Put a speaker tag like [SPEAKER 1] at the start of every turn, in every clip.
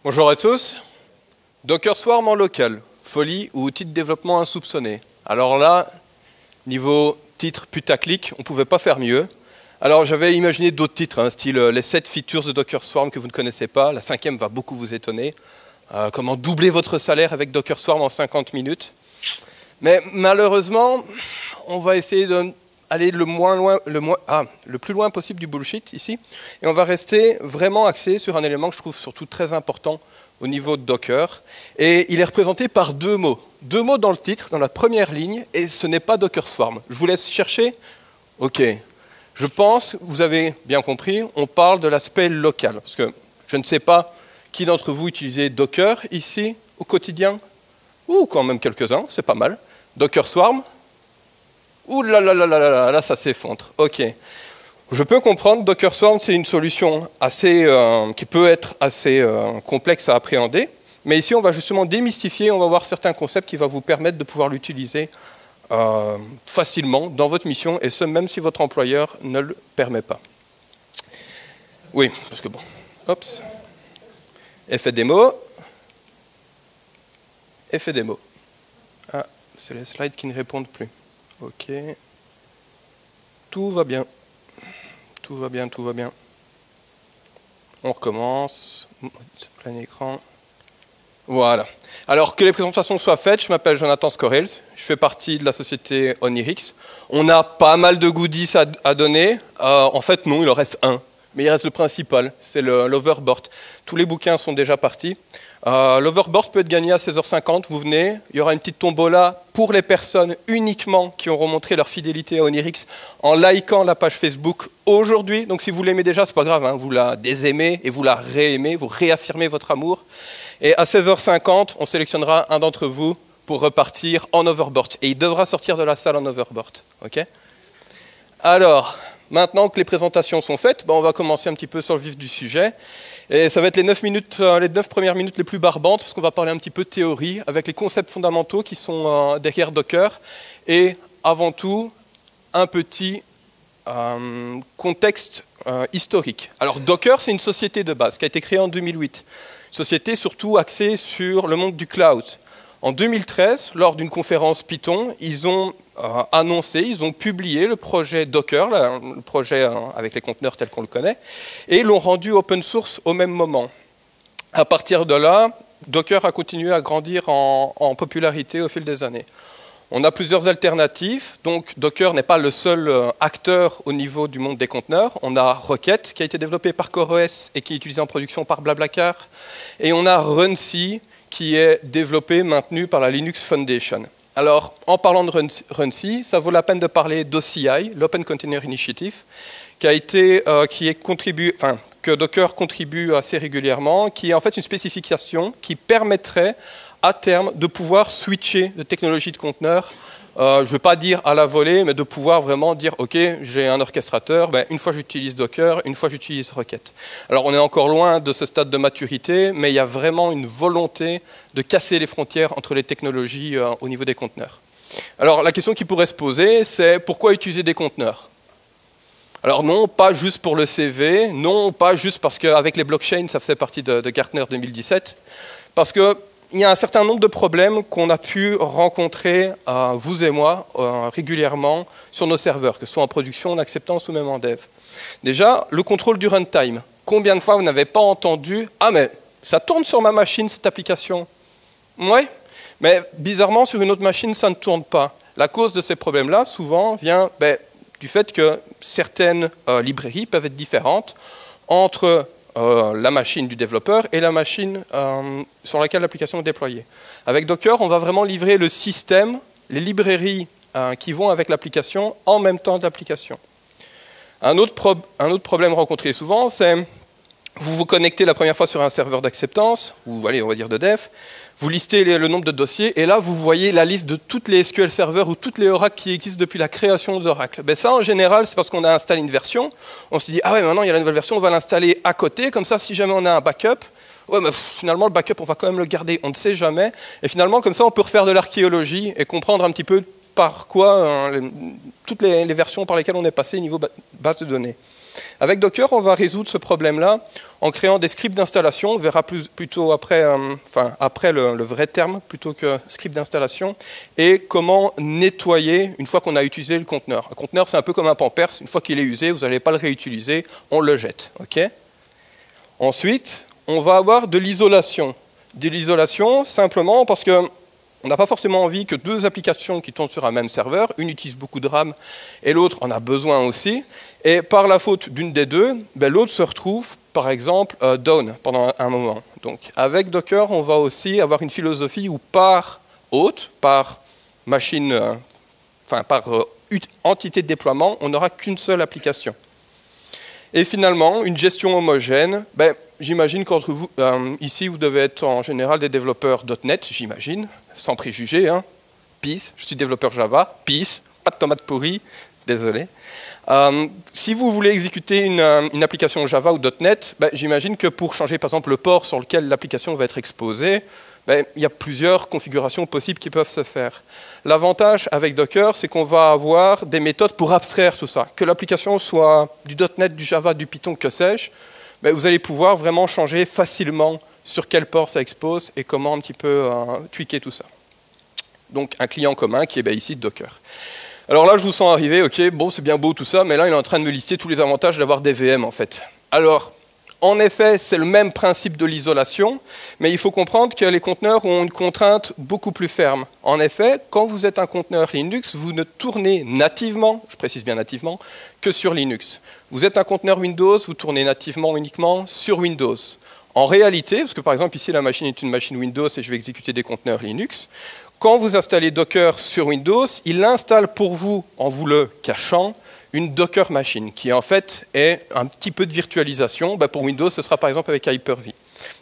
[SPEAKER 1] Bonjour à tous. Docker Swarm en local, folie ou outil de développement insoupçonné. Alors là, niveau titre putaclic, on ne pouvait pas faire mieux. Alors j'avais imaginé d'autres titres, style les 7 features de Docker Swarm que vous ne connaissez pas. La 5e va beaucoup vous étonner. Comment doubler votre salaire avec Docker Swarm en 50 minutes. Mais malheureusement, on va essayer d'aller le plus loin possible du bullshit ici. Et on va rester vraiment axé sur un élément que je trouve surtout très important au niveau de Docker. Et il est représenté par deux mots. Deux mots dans le titre, dans la première ligne, et ce n'est pas Docker Swarm. Je vous laisse chercher. OK. Je pense, vous avez bien compris, on parle de l'aspect local. Parce que je ne sais pas qui d'entre vous utilisez Docker ici au quotidien. Ou quand même quelques-uns, c'est pas mal. Docker Swarm. Ouh là là là là là là, ça s'effondre. OK. Je peux comprendre, Docker Swarm, c'est une solution qui peut être assez complexe à appréhender. Mais ici, on va justement démystifier, on va voir certains concepts qui vont vous permettre de pouvoir l'utiliser facilement dans votre mission, et ce, même si votre employeur ne le permet pas. Oui, parce que bon, oups. Effet démo. Effet démo. Ah, c'est les slides qui ne répondent plus. OK. Tout va bien. Tout va bien, tout va bien. On recommence. Plein écran. Voilà. Alors, que les présentations soient faites, je m'appelle Jonathan Scorels, je fais partie de la société Onirix. On a pas mal de goodies à donner. En fait, non, il en reste un. Mais il reste le principal, c'est l'overboard. Tous les bouquins sont déjà partis. L'overboard peut être gagné à 16h50, vous venez, il y aura une petite tombola pour les personnes uniquement qui auront montré leur fidélité à Onirix en likant la page Facebook aujourd'hui. Donc si vous l'aimez déjà, c'est pas grave, hein, vous la désaimez et vous la réaimez, vous réaffirmez votre amour. Et à 16h50, on sélectionnera un d'entre vous pour repartir en overboard. Et il devra sortir de la salle en overboard. Okay ? Alors, maintenant que les présentations sont faites, on va commencer un petit peu sur le vif du sujet. Et ça va être les 9 premières minutes les plus barbantes, parce qu'on va parler un petit peu de théorie, avec les concepts fondamentaux qui sont derrière Docker. Et avant tout, un petit contexte historique. Alors Docker, c'est une société de base qui a été créée en 2008. Société surtout axée sur le monde du cloud. En 2013, lors d'une conférence Python, ils ont ils ont publié le projet Docker, le projet avec les conteneurs tels qu'on le connaît, et l'ont rendu open source au même moment. À partir de là, Docker a continué à grandir en popularité au fil des années. On a plusieurs alternatives, donc Docker n'est pas le seul acteur au niveau du monde des conteneurs. On a Rocket, qui a été développé par CoreOS et qui est utilisé en production par BlaBlaCar, et on a Runc, qui est développé, maintenu par la Linux Foundation. Alors, en parlant de Runc, ça vaut la peine de parler d'OCI, l'Open Container Initiative, que Docker contribue assez régulièrement, qui est en fait une spécification qui permettrait à terme de pouvoir switcher de technologie de conteneur, je ne veux pas dire à la volée, mais de pouvoir vraiment dire, OK, j'ai un orchestrateur, une fois j'utilise Docker, une fois j'utilise Rocket. Alors on est encore loin de ce stade de maturité, mais il y a vraiment une volonté de casser les frontières entre les technologies au niveau des conteneurs. Alors la question qui pourrait se poser, c'est pourquoi utiliser des conteneurs? Alors non, pas juste pour le CV, non, pas juste parce qu'avec les blockchains, ça faisait partie de Gartner 2017, parce que il y a un certain nombre de problèmes qu'on a pu rencontrer, vous et moi, régulièrement sur nos serveurs, que ce soit en production, en acceptance ou même en dev. Déjà, le contrôle du runtime. Combien de fois vous n'avez pas entendu « Ah, mais ça tourne sur ma machine, cette application ». Oui, mais bizarrement, sur une autre machine, ça ne tourne pas. La cause de ces problèmes-là, souvent, vient du fait que certaines librairies peuvent être différentes entre la machine du développeur et la machine sur laquelle l'application est déployée. Avec Docker, on va vraiment livrer le système, les librairies qui vont avec l'application en même temps de l'application. Un autre problème rencontré souvent, c'est vous vous connectez la première fois sur un serveur d'acceptance, ou allez, on va dire de dev, vous listez le nombre de dossiers, et là, vous voyez la liste de toutes les SQL Server ou toutes les Oracle qui existent depuis la création d'Oracle. Ça, en général, c'est parce qu'on a installé une version. On se dit, ah ouais, maintenant, il y a la nouvelle version, on va l'installer à côté. Comme ça, si jamais on a un backup, ouais, mais finalement, le backup, on va quand même le garder. On ne sait jamais. Et finalement, comme ça, on peut refaire de l'archéologie et comprendre un petit peu par quoi toutes les versions par lesquelles on est passé niveau base de données. Avec Docker, on va résoudre ce problème-là en créant des scripts d'installation. On verra plutôt après, après le vrai terme plutôt que script d'installation. Et comment nettoyer une fois qu'on a utilisé le conteneur. Un conteneur, c'est un peu comme un Pampers. Une fois qu'il est usé, vous n'allez pas le réutiliser, on le jette. Okay. Ensuite, on va avoir de l'isolation. De l'isolation simplement parce que on n'a pas forcément envie que deux applications qui tournent sur un même serveur, une utilise beaucoup de RAM et l'autre en a besoin aussi, et par la faute d'une des deux, ben, l'autre se retrouve, par exemple, down pendant un moment. Donc avec Docker, on va aussi avoir une philosophie où par hôte, par machine, par entité de déploiement, on n'aura qu'une seule application. Et finalement, une gestion homogène, ben, j'imagine qu'entre vous, ici, vous devez être en général des développeurs .NET, j'imagine, sans préjugés, hein. Peace, je suis développeur Java, peace, pas de tomates pourries, désolé. Si vous voulez exécuter une application Java ou .NET, ben, j'imagine que pour changer par exemple le port sur lequel l'application va être exposée, ben, il y a plusieurs configurations possibles qui peuvent se faire. L'avantage avec Docker, c'est qu'on va avoir des méthodes pour abstraire tout ça. Que l'application soit du .NET, du Java, du Python, que sais-je, ben, vous allez pouvoir vraiment changer facilement sur quel port ça expose et comment un petit peu tweaker tout ça. Donc un client commun qui est ben, ici Docker. Alors là, je vous sens arriver, ok, bon, c'est bien beau tout ça, mais là, il est en train de me lister tous les avantages d'avoir des VM, en fait. Alors, en effet, c'est le même principe de l'isolation, mais il faut comprendre que les conteneurs ont une contrainte beaucoup plus ferme. En effet, quand vous êtes un conteneur Linux, vous ne tournez nativement, je précise bien nativement, que sur Linux. Vous êtes un conteneur Windows, vous tournez nativement uniquement sur Windows. En réalité, parce que par exemple, ici, la machine est une machine Windows et je vais exécuter des conteneurs Linux, quand vous installez Docker sur Windows, il installe pour vous, en vous le cachant, une Docker machine, qui en fait est un petit peu de virtualisation. Ben pour Windows, ce sera par exemple avec Hyper-V.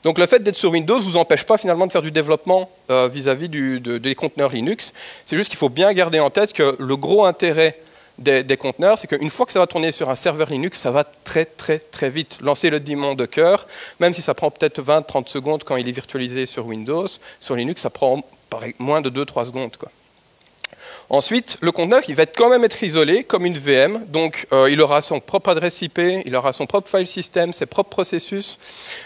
[SPEAKER 1] Donc le fait d'être sur Windows ne vous empêche pas finalement de faire du développement vis-à-vis des conteneurs Linux. C'est juste qu'il faut bien garder en tête que le gros intérêt des conteneurs, c'est qu'une fois que ça va tourner sur un serveur Linux, ça va très vite. Lancer le daemon Docker, même si ça prend peut-être 20-30 secondes quand il est virtualisé sur Windows, sur Linux, ça prend moins de 2-3 secondes, quoi. Ensuite, le conteneur, il va quand même être isolé comme une VM, donc il aura son propre adresse IP, il aura son propre file system, ses propres processus.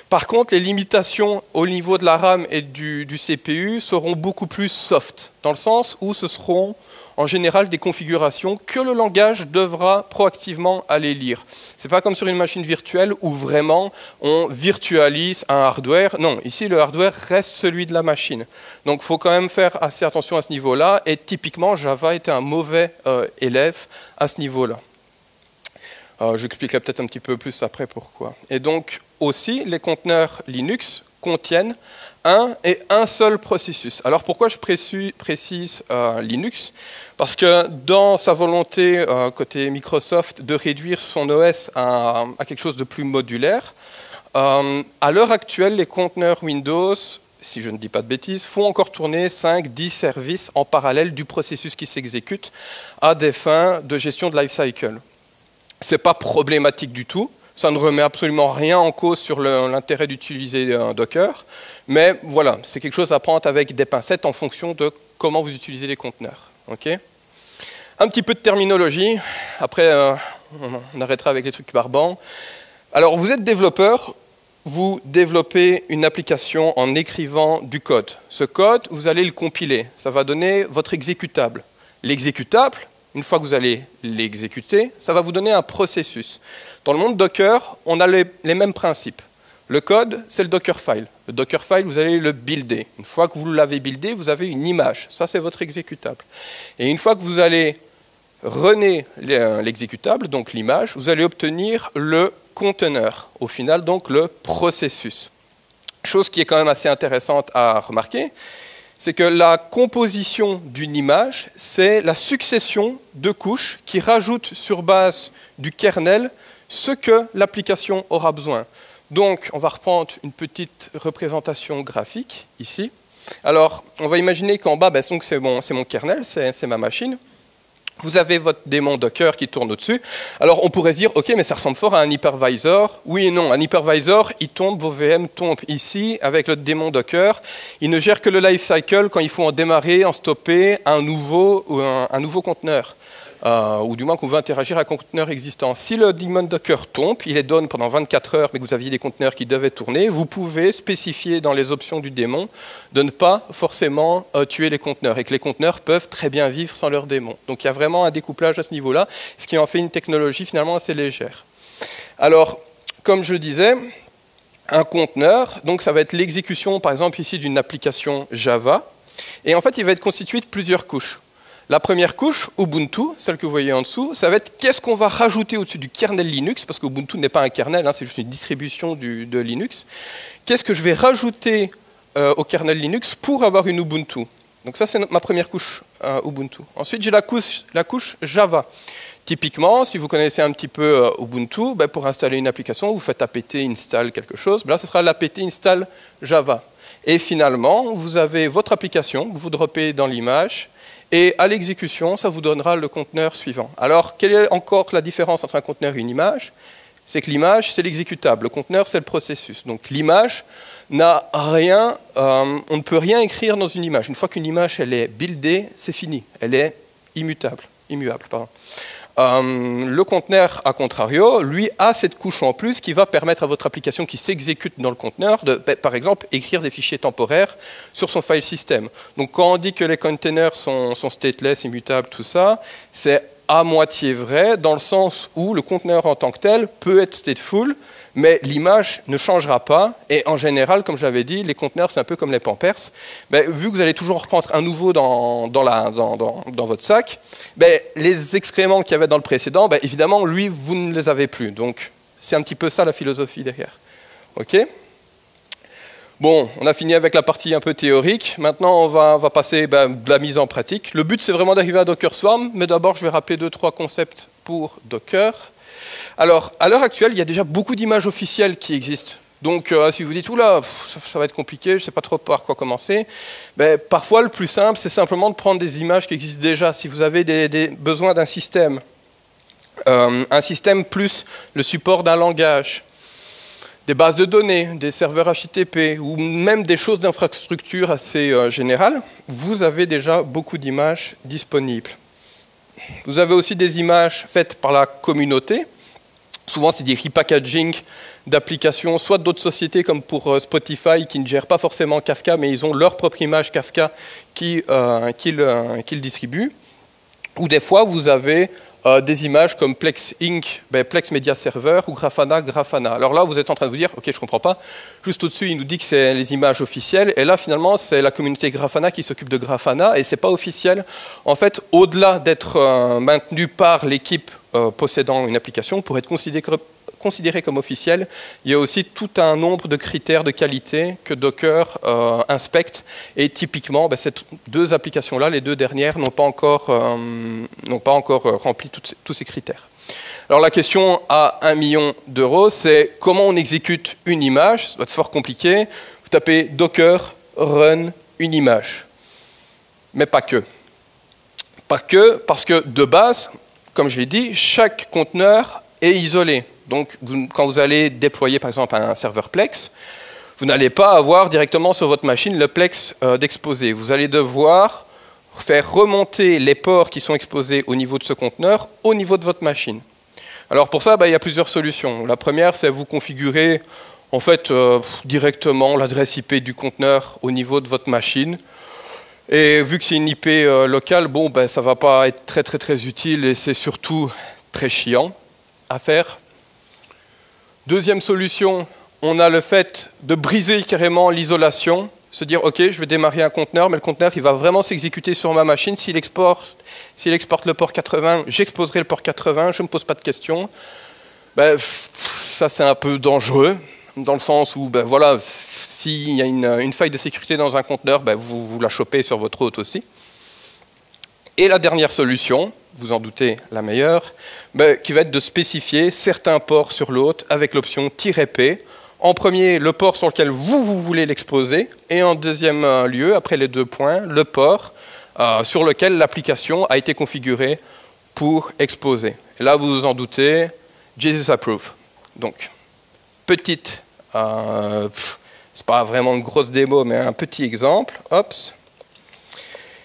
[SPEAKER 1] Par contre, les limitations au niveau de la RAM et du CPU seront beaucoup plus soft, dans le sens où ce seront en général des configurations que le langage devra proactivement aller lire. Ce n'est pas comme sur une machine virtuelle où vraiment on virtualise un hardware. Non, ici le hardware reste celui de la machine. Donc il faut quand même faire assez attention à ce niveau-là. Et typiquement, Java était un mauvais élève à ce niveau-là. J'expliquerai peut-être un petit peu plus après pourquoi. Et donc aussi, les conteneurs Linux contiennent un et un seul processus. Alors pourquoi je précise Linux? Parce que dans sa volonté côté Microsoft de réduire son OS à quelque chose de plus modulaire, à l'heure actuelle, les conteneurs Windows, si je ne dis pas de bêtises, font encore tourner 5-10 services en parallèle du processus qui s'exécute à des fins de gestion de lifecycle. Ce n'est pas problématique du tout. Ça ne remet absolument rien en cause sur l'intérêt d'utiliser Docker. Mais voilà, c'est quelque chose à prendre avec des pincettes en fonction de comment vous utilisez les conteneurs. Okay. Un petit peu de terminologie. Après, on arrêtera avec les trucs barbants. Alors, vous êtes développeur. Vous développez une application en écrivant du code. Ce code, vous allez le compiler. Ça va donner votre exécutable. L'exécutable, une fois que vous allez l'exécuter, ça va vous donner un processus. Dans le monde Docker, on a les mêmes principes. Le code, c'est le Dockerfile. Le Dockerfile, vous allez le builder. Une fois que vous l'avez buildé, vous avez une image. Ça, c'est votre exécutable. Et une fois que vous allez runner l'exécutable, donc l'image, vous allez obtenir le conteneur. Au final, donc, le processus. Chose qui est quand même assez intéressante à remarquer, c'est que la composition d'une image, c'est la succession de couches qui rajoutent sur base du kernel ce que l'application aura besoin. Donc, on va reprendre une petite représentation graphique, ici. Alors, on va imaginer qu'en bas, ben, c'est mon kernel, c'est ma machine. Vous avez votre démon Docker qui tourne au-dessus. Alors, on pourrait se dire, OK, mais ça ressemble fort à un hypervisor. Oui et non. Un hypervisor, il tombe, vos VM tombent ici, avec le démon Docker. Il ne gère que le lifecycle quand il faut en démarrer, en stopper un nouveau conteneur. ou du moins qu'on veut interagir avec un conteneur existant. Si le daemon Docker tombe, il est down pendant 24 heures, mais que vous aviez des conteneurs qui devaient tourner, vous pouvez spécifier dans les options du daemon de ne pas forcément tuer les conteneurs, et que les conteneurs peuvent très bien vivre sans leur daemon. Donc il y a vraiment un découplage à ce niveau-là, ce qui en fait une technologie finalement assez légère. Alors, comme je le disais, un conteneur, donc ça va être l'exécution, par exemple ici, d'une application Java, et en fait il va être constitué de plusieurs couches. La première couche, Ubuntu, celle que vous voyez en dessous, ça va être qu'est-ce qu'on va rajouter au-dessus du kernel Linux, parce qu'Ubuntu n'est pas un kernel, hein, c'est juste une distribution de Linux. Qu'est-ce que je vais rajouter au kernel Linux pour avoir une Ubuntu? Donc ça, c'est ma première couche Ubuntu. Ensuite, j'ai la couche Java. Typiquement, si vous connaissez un petit peu Ubuntu, ben, pour installer une application, vous faites apt install quelque chose. Ben là, ce sera l'apt install Java. Et finalement, vous avez votre application que vous droppez dans l'image. Et à l'exécution, ça vous donnera le conteneur suivant. Alors, quelle est encore la différence entre un conteneur et une image? C'est que l'image, c'est l'exécutable. Le conteneur, c'est le processus. Donc l'image n'a rien, on ne peut rien écrire dans une image. Une fois qu'une image elle est buildée, c'est fini. Elle est immuable. Pardon. Le conteneur, à contrario, lui a cette couche en plus qui va permettre à votre application qui s'exécute dans le conteneur de, par exemple, écrire des fichiers temporaires sur son file system. Donc quand on dit que les containers sont stateless, immutables, tout ça, c'est à moitié vrai dans le sens où le conteneur en tant que tel peut être stateful, mais l'image ne changera pas. Et en général, comme j'avais dit, les conteneurs, c'est un peu comme les Pampers. Ben, vu que vous allez toujours reprendre un nouveau dans votre sac, ben, les excréments qu'il y avait dans le précédent, ben, évidemment, lui, vous ne les avez plus. Donc, c'est un petit peu ça la philosophie derrière. OK ? Bon, on a fini avec la partie un peu théorique. Maintenant, on va passer de la mise en pratique. Le but, c'est vraiment d'arriver à Docker Swarm, mais d'abord, je vais rappeler 2-3 concepts pour Docker. Alors, à l'heure actuelle, il y a déjà beaucoup d'images officielles qui existent. Donc, si vous dites, oula, ça va être compliqué, je ne sais pas trop par quoi commencer, ben, parfois, le plus simple, c'est simplement de prendre des images qui existent déjà. Si vous avez besoin d'un système plus le support d'un langage, des bases de données, des serveurs HTTP, ou même des choses d'infrastructure assez générales, vous avez déjà beaucoup d'images disponibles. Vous avez aussi des images faites par la communauté. Souvent, c'est des repackaging d'applications, soit d'autres sociétés comme pour Spotify, qui ne gèrent pas forcément Kafka, mais ils ont leur propre image Kafka qu'ils distribuent. Ou des fois, vous avez des images comme Plex Inc., Plex Media Server ou Grafana. Alors là, vous êtes en train de vous dire, ok, je ne comprends pas. Juste au-dessus, il nous dit que c'est les images officielles. Et là, finalement, c'est la communauté Grafana qui s'occupe de Grafana. Et ce n'est pas officiel. En fait, au-delà d'être maintenu par l'équipe possédant une application, pour être considéré comme officiel, il y a aussi tout un nombre de critères de qualité que Docker inspecte. Et typiquement, ces deux applications-là, les deux dernières, n'ont pas encore rempli tous ces critères. Alors la question à 1 million d'euros, c'est comment on exécute une image. Ça doit être fort compliqué. Vous tapez Docker run une image. Mais pas que. Pas que, parce que de base, comme je l'ai dit, chaque conteneur est isolé. Donc, quand vous allez déployer, par exemple, un serveur Plex, vous n'allez pas avoir directement sur votre machine le Plex d'exposé. Vous allez devoir faire remonter les ports qui sont exposés au niveau de ce conteneur au niveau de votre machine. Alors, pour ça, il y a plusieurs solutions. La première, c'est vous configurer en fait, directement l'adresse IP du conteneur au niveau de votre machine. Et vu que c'est une IP locale, bon, ça ne va pas être très utile et c'est surtout très chiant à faire. Deuxième solution, on a le fait de briser carrément l'isolation, se dire, ok, je vais démarrer un conteneur, mais le conteneur, il va vraiment s'exécuter sur ma machine. S'il exporte le port 80, j'exposerai le port 80, je ne me pose pas de questions. Ça, c'est un peu dangereux, dans le sens où, voilà, s'il y a une faille de sécurité dans un conteneur, vous la chopez sur votre hôte aussi. Et la dernière solution, vous en doutez la meilleure, qui va être de spécifier certains ports sur l'hôte avec l'option "-p". En premier, le port sur lequel vous voulez l'exposer, et en deuxième lieu, après les 2 points, le port sur lequel l'application a été configurée pour exposer. Et là, vous vous en doutez, Jesus approve. Donc, petite, c'est pas vraiment une grosse démo, mais un petit exemple.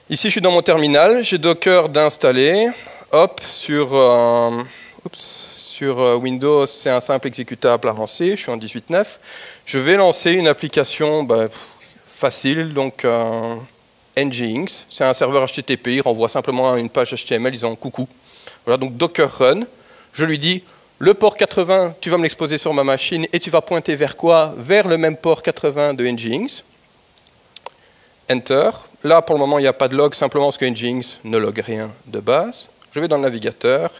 [SPEAKER 1] Ici, je suis dans mon terminal, j'ai Docker d'installer. hop, sur Windows, c'est un simple exécutable à lancer, je suis en 18.9. Je vais lancer une application facile, donc Nginx. C'est un serveur HTTP, il renvoie simplement une page HTML disant coucou. Voilà, donc Docker Run. Je lui dis, le port 80, tu vas me l'exposer sur ma machine et tu vas pointer vers quoi? Vers le même port 80 de Nginx. Enter. Là, pour le moment, il n'y a pas de log, simplement parce que Nginx ne log rien de base. Je vais dans le navigateur,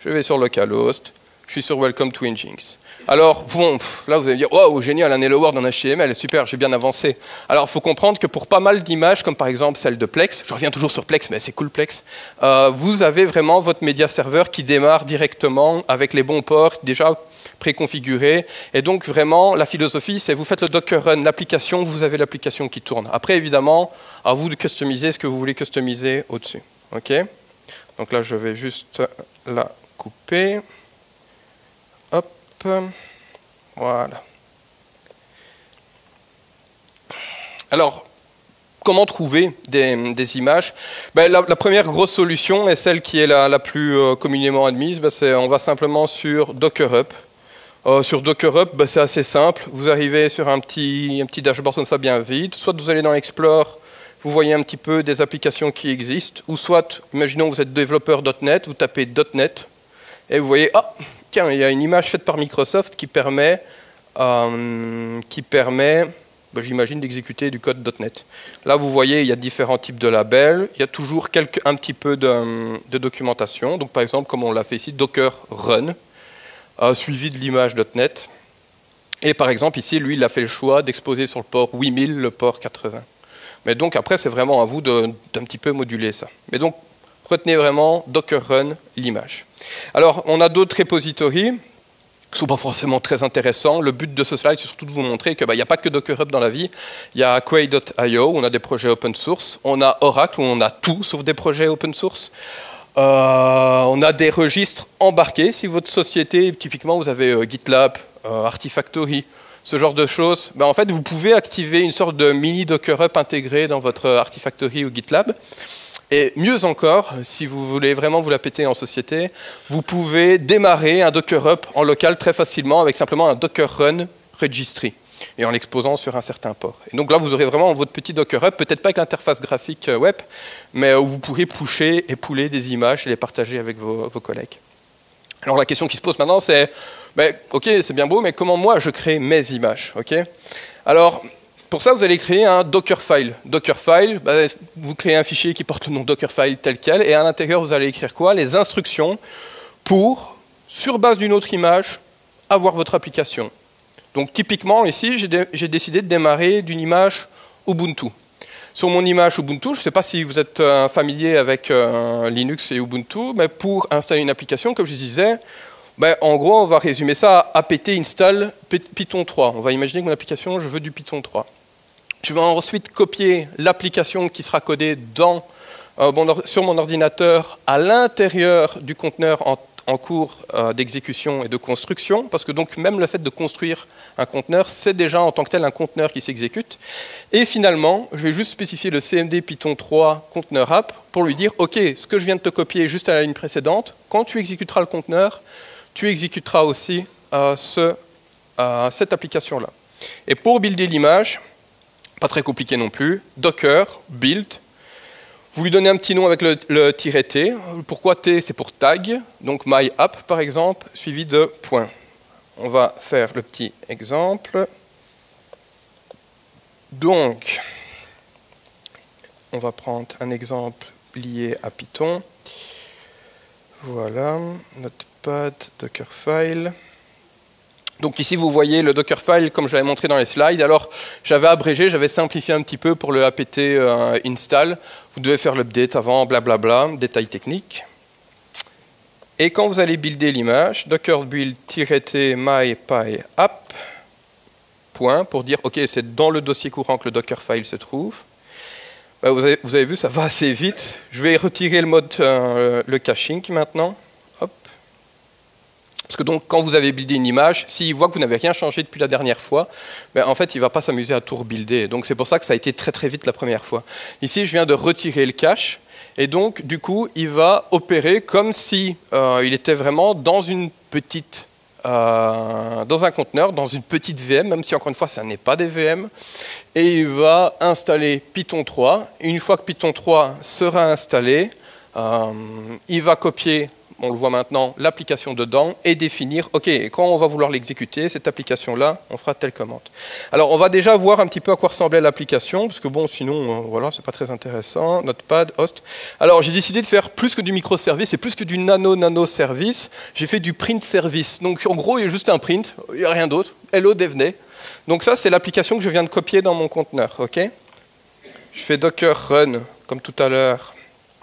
[SPEAKER 1] je vais sur localhost, je suis sur Welcome to Nginx. Alors, bon, là, vous allez me dire, wow, génial, un Hello World en HTML, super, j'ai bien avancé. Alors, il faut comprendre que pour pas mal d'images, comme par exemple celle de Plex, je reviens toujours sur Plex, mais c'est cool Plex, vous avez vraiment votre média serveur qui démarre directement avec les bons ports déjà préconfigurés. Et donc, vraiment, la philosophie, c'est vous faites le Docker Run, l'application, vous avez l'application qui tourne. Après, évidemment, à vous de customiser ce que vous voulez customiser au-dessus. OK? Donc là, je vais juste la couper. Hop. Voilà. Alors, comment trouver des images? La première grosse solution, et celle qui est la plus communément admise, c'est on va simplement sur DockerUp. Sur DockerUp, c'est assez simple. Vous arrivez sur un petit dashboard comme ça bien vide. Soit vous allez dans Explore, vous voyez un petit peu des applications qui existent, ou soit, imaginons que vous êtes développeur .NET, vous tapez .NET, et vous voyez, ah, tiens, il y a une image faite par Microsoft qui permet j'imagine, d'exécuter du code .NET. Là, vous voyez, il y a différents types de labels, il y a toujours un petit peu de documentation. Donc, par exemple, comme on l'a fait ici, Docker Run, suivi de l'image .NET. Et par exemple, ici, lui, il a fait le choix d'exposer sur le port 8000 le port 80. Mais donc, après, c'est vraiment à vous d'un petit peu moduler ça. Mais donc, retenez vraiment Docker Run, l'image. Alors, on a d'autres repositories qui ne sont pas forcément très intéressants. Le but de ce slide, c'est surtout de vous montrer qu'il n'y a pas que DockerUp dans la vie. Il y a Quay.io, où on a des projets open source. On a Oracle, où on a tout, sauf des projets open source. On a des registres embarqués. Si votre société, typiquement, vous avez GitLab, Artifactory, ce genre de choses, en fait, vous pouvez activer une sorte de mini DockerUp intégré dans votre Artifactory ou GitLab. Et mieux encore, si vous voulez vraiment vous la péter en société, vous pouvez démarrer un DockerUp en local très facilement avec simplement un Docker Run Registry et en l'exposant sur un certain port. Et donc là, vous aurez vraiment votre petit DockerUp, peut-être pas avec l'interface graphique web, mais où vous pourrez pusher et pouler des images et les partager avec vos collègues. Alors la question qui se pose maintenant, c'est, ok, c'est bien beau, mais comment moi je crée mes images, ok? Alors, pour ça, vous allez créer un Dockerfile. Dockerfile, vous créez un fichier qui porte le nom Dockerfile tel quel, et à l'intérieur, vous allez écrire quoi? Les instructions pour, sur base d'une autre image, avoir votre application. Donc typiquement, ici, j'ai décidé de démarrer d'une image Ubuntu. Sur mon image Ubuntu, je ne sais pas si vous êtes familier avec Linux et Ubuntu, mais pour installer une application, comme je disais, en gros, on va résumer ça à apt install Python 3. On va imaginer que mon application, je veux du Python 3. Je vais ensuite copier l'application qui sera codée sur mon ordinateur à l'intérieur du conteneur en cours d'exécution et de construction, parce que donc même le fait de construire un conteneur, c'est déjà en tant que tel un conteneur qui s'exécute. Et finalement, je vais juste spécifier le cmd Python 3 conteneur app pour lui dire, OK, ce que je viens de te copier juste à la ligne précédente, quand tu exécuteras le conteneur, tu exécuteras aussi cette application-là. Et pour builder l'image, pas très compliqué non plus, Docker, build. Vous lui donnez un petit nom avec le -t. Pourquoi T? C'est pour tag. Donc my app, par exemple, suivi de point. On va faire le petit exemple. Donc, on va prendre un exemple lié à Python. Voilà, Notepad, Dockerfile. Donc ici, vous voyez le Dockerfile comme je l'avais montré dans les slides. Alors, j'avais abrégé, j'avais simplifié un petit peu pour le apt install. Vous devez faire l'update avant, blablabla, détails techniques. Et quand vous allez builder l'image, docker build-t my.py-app, point, pour dire, OK, c'est dans le dossier courant que le Dockerfile se trouve. Vous avez vu, ça va assez vite. Je vais retirer le mode, le caching maintenant. Parce que donc, quand vous avez buildé une image, s'il voit que vous n'avez rien changé depuis la dernière fois, en fait, il ne va pas s'amuser à tout rebuilder. Donc, c'est pour ça que ça a été très très vite la première fois. Ici, je viens de retirer le cache. Et donc, du coup, il va opérer comme si il était vraiment dans une petite, dans un conteneur, dans une petite VM, même si encore une fois, ça n'est pas des VM. Et il va installer Python 3. Et une fois que Python 3 sera installé, il va copier, on le voit maintenant, l'application dedans et définir, OK, quand on va vouloir l'exécuter, cette application-là, on fera telle commande. Alors, on va déjà voir un petit peu à quoi ressemblait l'application, parce que bon, sinon, voilà, c'est pas très intéressant. Notepad, host. Alors, j'ai décidé de faire plus que du microservice et plus que du nano-service. J'ai fait du print service. Donc, en gros, il y a juste un print, il n'y a rien d'autre. Hello devnet. Donc ça, c'est l'application que je viens de copier dans mon conteneur, OK? Je fais docker run, comme tout à l'heure.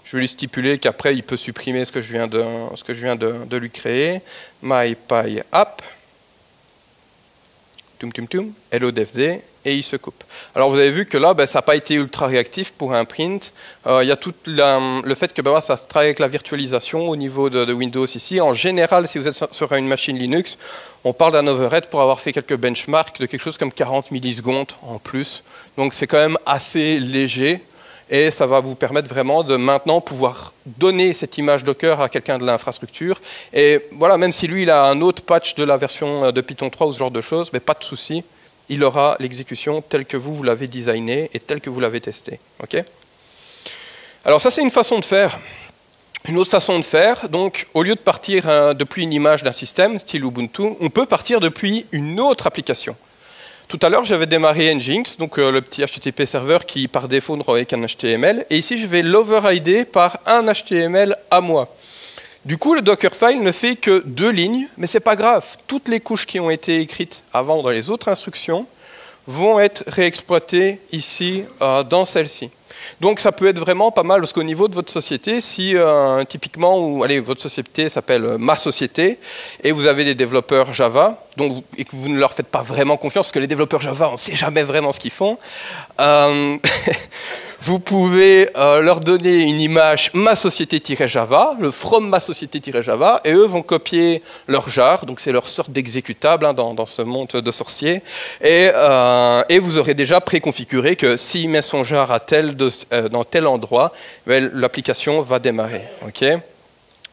[SPEAKER 1] Je vais lui stipuler qu'après, il peut supprimer ce que je viens de lui créer. My.py.app. Hello devd. Et il se coupe. Alors, vous avez vu que là, ça n'a pas été ultra réactif pour un print. Il y a tout le fait que ça travaille avec la virtualisation au niveau de Windows ici. En général, si vous êtes sur une machine Linux, on parle d'un overhead pour avoir fait quelques benchmarks de quelque chose comme 40 millisecondes en plus. Donc, c'est quand même assez léger. Et ça va vous permettre vraiment de maintenant pouvoir donner cette image Docker à quelqu'un de l'infrastructure. Et voilà, même si lui, il a un autre patch de la version de Python 3 ou ce genre de choses, mais pas de souci, il aura l'exécution telle que vous l'avez designée et telle que vous l'avez testée. Okay ? Alors ça, c'est une façon de faire. Une autre façon de faire, donc au lieu de partir depuis une image d'un système, style Ubuntu, on peut partir depuis une autre application. Tout à l'heure, j'avais démarré Nginx, donc le petit HTTP serveur qui, par défaut, ne renvoie qu'un HTML. Et ici, je vais l'overrider par un HTML à moi. Du coup, le Dockerfile ne fait que 2 lignes, mais ce n'est pas grave. Toutes les couches qui ont été écrites avant dans les autres instructions vont être réexploitées ici dans celle-ci. Donc ça peut être vraiment pas mal, parce qu'au niveau de votre société, si typiquement, votre société s'appelle Ma Société, et vous avez des développeurs Java, et que vous ne leur faites pas vraiment confiance, parce que les développeurs Java, on ne sait jamais vraiment ce qu'ils font, vous pouvez leur donner une image Ma Société-Java, le from Ma Société-Java, et eux vont copier leur jar, donc c'est leur sorte d'exécutable dans ce monde de sorciers, et vous aurez déjà préconfiguré que s'il met son jar dans tel endroit, l'application va démarrer. Okay ?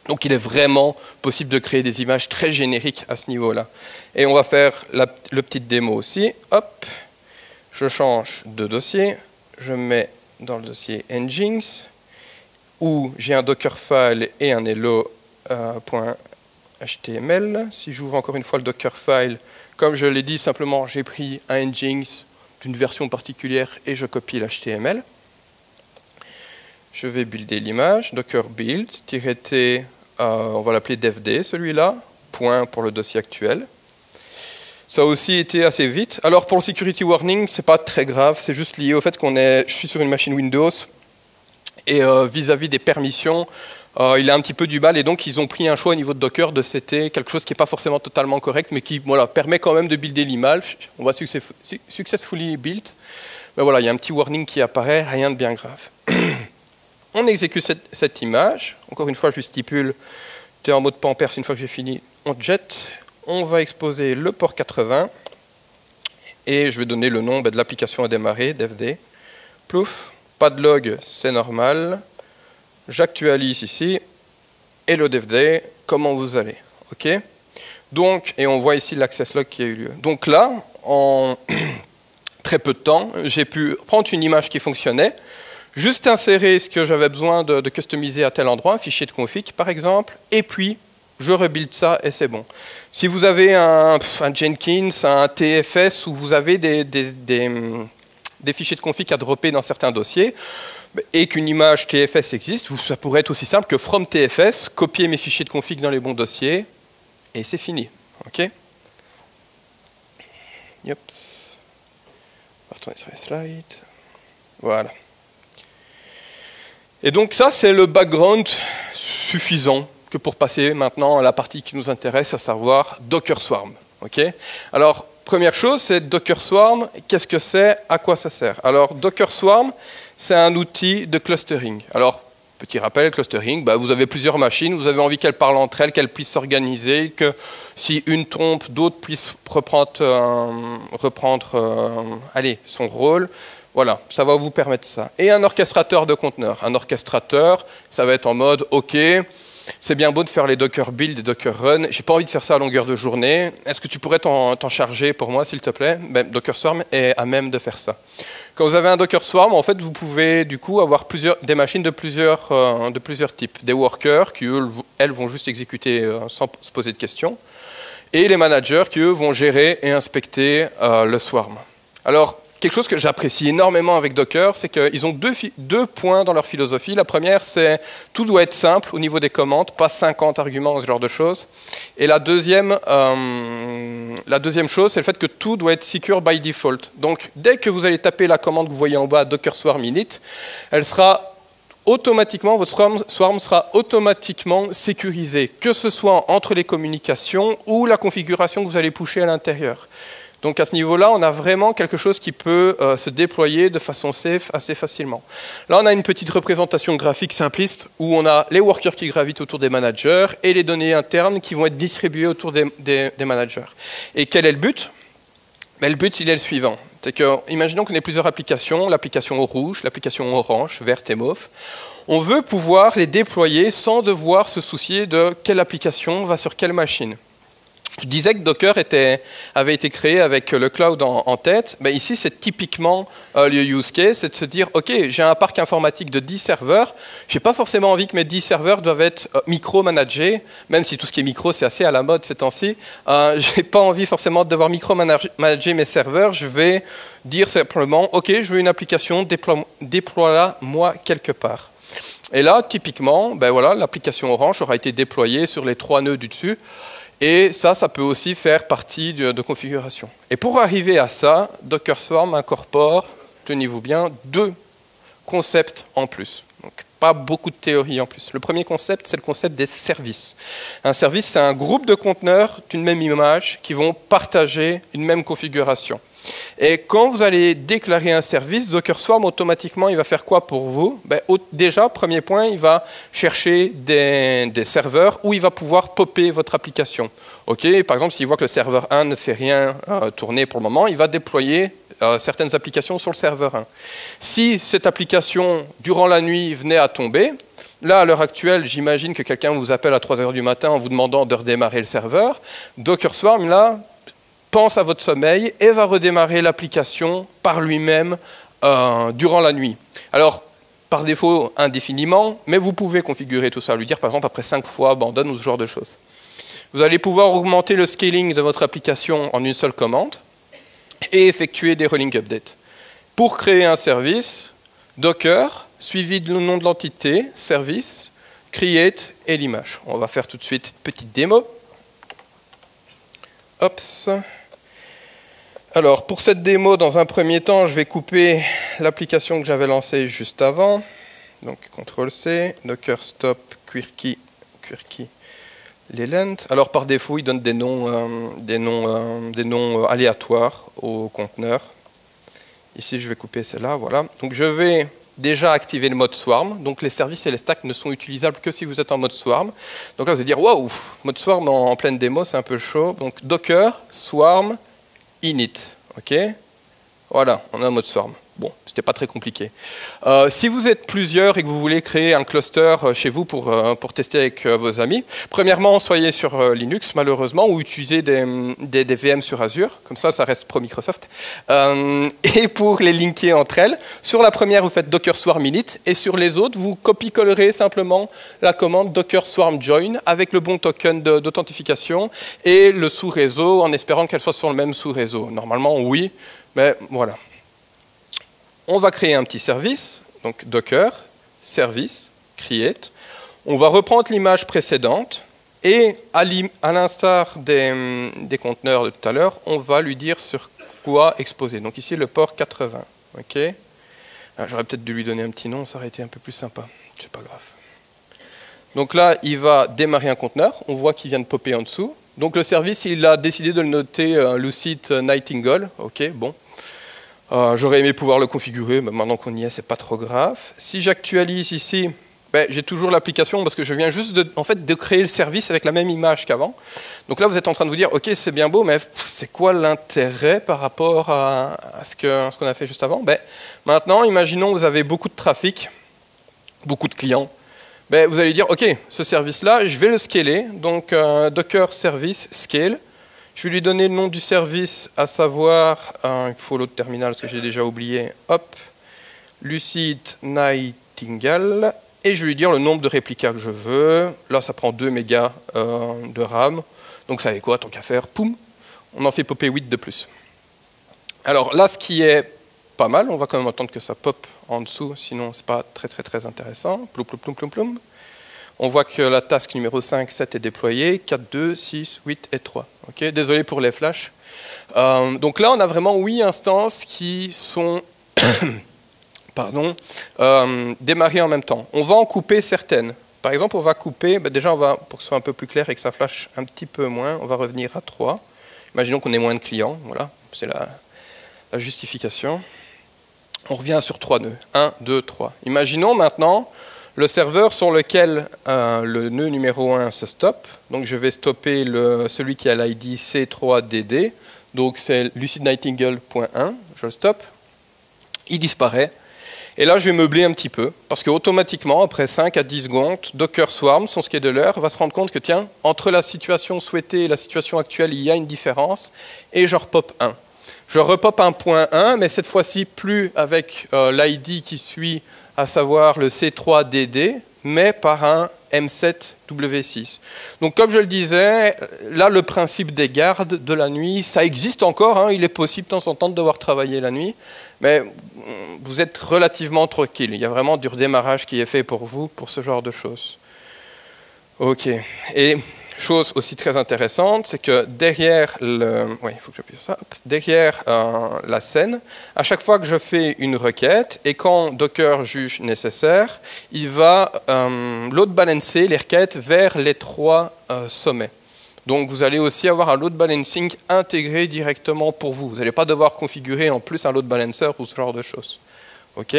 [SPEAKER 1] Donc il est vraiment possible de créer des images très génériques à ce niveau-là. Et on va faire le petit démo aussi. Hop, je change de dossier, je mets dans le dossier Nginx, où j'ai un Dockerfile et un hello.html. Si j'ouvre encore une fois le Dockerfile, comme je l'ai dit, simplement j'ai pris un Nginx d'une version particulière et je copie l'HTML. Je vais builder l'image, docker build, -t, on va l'appeler devd celui-là, point pour le dossier actuel. Ça a aussi été assez vite. Alors pour le security warning, c'est pas très grave, c'est juste lié au fait je suis sur une machine Windows et vis-à-vis des permissions, il a un petit peu du mal et donc ils ont pris un choix au niveau de Docker de setter quelque chose qui n'est pas forcément totalement correct, mais qui permet quand même de builder l'image. On voit successfully built. Mais voilà, il y a un petit warning qui apparaît, rien de bien grave. On exécute cette image. Encore une fois, je stipule, tu es en mode Pampers, une fois que j'ai fini, on jette. On va exposer le port 80 et je vais donner le nom de l'application à démarrer, devd. Plouf, pas de log, c'est normal. J'actualise ici. Hello devd, comment vous allez? OK. Donc, et on voit ici l'access log qui a eu lieu. Donc là, en très peu de temps, j'ai pu prendre une image qui fonctionnait, juste insérer ce que j'avais besoin de customiser à tel endroit, un fichier de config par exemple, et puis je rebuild ça et c'est bon. Si vous avez un Jenkins, un TFS, où vous avez des fichiers de config à dropper dans certains dossiers, et qu'une image TFS existe, ça pourrait être aussi simple que from TFS, copier mes fichiers de config dans les bons dossiers, et c'est fini. OK? Yops. Retournez sur les slides. Voilà. Et donc ça, c'est le background suffisant que pour passer maintenant à la partie qui nous intéresse, à savoir Docker Swarm. Okay? Alors, première chose, c'est Docker Swarm. Qu'est-ce que c'est? À quoi ça sert? Alors, Docker Swarm, c'est un outil de clustering. Alors, petit rappel, clustering, vous avez plusieurs machines, vous avez envie qu'elles parlent entre elles, qu'elles puissent s'organiser, que si une tombe, d'autres puissent reprendre son rôle. Voilà, ça va vous permettre ça. Et un orchestrateur de conteneurs. Un orchestrateur, ça va être en mode, OK, c'est bien beau de faire les Docker build et Docker run, j'ai pas envie de faire ça à longueur de journée. Est-ce que tu pourrais t'en charger pour moi, s'il te plaît? Docker Swarm est à même de faire ça. Quand vous avez un Docker Swarm, en fait, vous pouvez du coup avoir des machines de plusieurs types. Des workers qui, elles, vont juste exécuter sans se poser de questions. Et les managers qui, eux, vont gérer et inspecter le Swarm. Alors, quelque chose que j'apprécie énormément avec Docker, c'est qu'ils ont deux points dans leur philosophie. La première, c'est tout doit être simple au niveau des commandes, pas 50 arguments, ce genre de choses. Et la deuxième chose, c'est le fait que tout doit être secure by default. Donc, dès que vous allez taper la commande que vous voyez en bas, Docker Swarm init, elle sera automatiquement, votre Swarm sera automatiquement sécurisé, que ce soit entre les communications ou la configuration que vous allez pusher à l'intérieur. Donc à ce niveau-là, on a vraiment quelque chose qui peut se déployer de façon safe assez facilement. Là, on a une petite représentation graphique simpliste où on a les workers qui gravitent autour des managers et les données internes qui vont être distribuées autour des managers. Et quel est le but? Le but, il est le suivant. C'est que, imaginons qu'on ait plusieurs applications, l'application rouge, l'application orange, verte et mauve. On veut pouvoir les déployer sans devoir se soucier de quelle application va sur quelle machine. Je disais que Docker avait été créé avec le cloud en tête. Ici, c'est typiquement le use case, c'est de se dire, OK, j'ai un parc informatique de 10 serveurs, je n'ai pas forcément envie que mes 10 serveurs doivent être micro-managés, même si tout ce qui est micro, c'est assez à la mode ces temps-ci. Je n'ai pas envie forcément de devoir micro-manager mes serveurs, je vais dire simplement, OK, je veux une application, déploie-la moi quelque part. Et là, typiquement, voilà, l'application Orange aura été déployée sur les 3 nœuds du dessus. Et ça peut aussi faire partie de configuration. Et pour arriver à ça, Docker Swarm incorpore, tenez-vous bien, 2 concepts en plus. Donc, pas beaucoup de théorie en plus. Le premier concept, c'est le concept des services. Un service, c'est un groupe de conteneurs d'une même image qui vont partager une même configuration. Et quand vous allez déclarer un service, Docker Swarm, automatiquement, il va faire quoi pour vous? Déjà, premier point, il va chercher des serveurs où il va pouvoir popper votre application. Okay, par exemple, s'il voit que le serveur 1 ne fait rien tourner pour le moment, il va déployer certaines applications sur le serveur 1. Si cette application, durant la nuit, venait à tomber, là, à l'heure actuelle, j'imagine que quelqu'un vous appelle à 3 h du matin en vous demandant de redémarrer le serveur. Docker Swarm, là, pense à votre sommeil et va redémarrer l'application par lui-même durant la nuit. Alors, par défaut, indéfiniment, mais vous pouvez configurer tout ça, lui dire par exemple après 5 fois abandonne ou ce genre de choses. Vous allez pouvoir augmenter le scaling de votre application en une seule commande et effectuer des rolling updates. Pour créer un service, Docker, suivi du nom de l'entité, service, create et l'image. On va faire tout de suite une petite démo. Ops. Alors, pour cette démo, dans un premier temps, je vais couper l'application que j'avais lancée juste avant. Donc, CTRL-C, Docker Stop, Quirky, Leland. Alors, par défaut, il donne des noms aléatoires aux conteneurs. Ici, je vais couper celle-là, voilà. Donc, je vais déjà activer le mode Swarm. Donc, les services et les stacks ne sont utilisables que si vous êtes en mode Swarm. Donc là, vous allez dire, waouh, mode Swarm en pleine démo, c'est un peu chaud. Donc, Docker, Swarm, init, ok. Voilà, on a un mode Swarm. Bon, c'était pas très compliqué. Si vous êtes plusieurs et que vous voulez créer un cluster chez vous pour tester avec vos amis, premièrement, soyez sur Linux, malheureusement, ou utilisez des VM sur Azure, comme ça reste pro Microsoft. Et pour les linker entre elles, sur la première, vous faites Docker Swarm init, et sur les autres, vous copie-collerez simplement la commande Docker Swarm join avec le bon token d'authentification et le sous-réseau, en espérant qu'elle soit sur le même sous-réseau. Normalement, oui, mais voilà. On va créer un petit service, donc Docker, service, create. On va reprendre l'image précédente et à l'instar des conteneurs de tout à l'heure, on va lui dire sur quoi exposer. Donc ici, le port 80. Okay. J'aurais peut-être dû lui donner un petit nom, ça aurait été un peu plus sympa. C'est pas grave. Donc là, il va démarrer un conteneur. On voit qu'il vient de popper en dessous. Donc le service, il a décidé de le noter Lucid Nightingale. Ok, bon. J'aurais aimé pouvoir le configurer, mais maintenant qu'on y est, c'est pas trop grave. Si j'actualise ici, ben, j'ai toujours l'application parce que je viens juste en fait, de créer le service avec la même image qu'avant. Donc là, vous êtes en train de vous dire, OK, c'est bien beau, mais c'est quoi l'intérêt par rapport à ce qu'on a fait juste avant? Ben, maintenant, imaginons que vous avez beaucoup de trafic, beaucoup de clients. Ben, vous allez dire, OK, ce service-là, je vais le scaler. Donc, Docker Service Scale. Je vais lui donner le nom du service, à savoir, il faut l'autre terminal parce que j'ai déjà oublié, hop, Lucid Nightingale. Et je vais lui dire le nombre de réplicas que je veux. Là, ça prend 2 mégas de RAM. Donc, ça fait quoi, tant qu'à faire? Poum, on en fait popper 8 de plus. Alors là, ce qui est pas mal, on va quand même attendre que ça pop en dessous, sinon c'est pas très intéressant. Ploum, ploum, ploum, ploum, ploum. On voit que la task numéro 5, 7 est déployée, 4, 2, 6, 8 et 3. Okay, désolé pour les flashs. Donc là, on a vraiment 8 instances qui sont démarrées en même temps. On va en couper certaines. Par exemple, on va couper, déjà, pour que ce soit un peu plus clair et que ça flash un petit peu moins, on va revenir à 3. Imaginons qu'on ait moins de clients, voilà, c'est la justification. On revient sur 3 nœuds. 1, 2, 3. Imaginons maintenant le serveur sur lequel le nœud numéro 1 se stoppe. Donc je vais stopper celui qui a l'ID C3DD. Donc c'est lucidnightingale.1. Je le stoppe. Il disparaît. Et là, je vais meubler un petit peu. Parce qu'automatiquement, après 5 à 10 secondes, Docker Swarm, son scheduler, va se rendre compte que, tiens, entre la situation souhaitée et la situation actuelle, il y a une différence. Et je repop 1. Je repop un point 1, mais cette fois-ci plus avec l'ID qui suit, à savoir le C3DD, mais par un M7W6. Donc comme je le disais, là le principe des gardes de la nuit, ça existe encore, hein, il est possible de temps en temps de devoir travailler la nuit, mais vous êtes relativement tranquille, il y a vraiment du redémarrage qui est fait pour vous, pour ce genre de choses. Ok, et chose aussi très intéressante, c'est que derrière la scène, à chaque fois que je fais une requête, et quand Docker juge nécessaire, il va load balancer les requêtes vers les 3 sommets. Donc vous allez aussi avoir un load balancing intégré directement pour vous. Vous n'allez pas devoir configurer en plus un load balancer ou ce genre de choses. Ok ?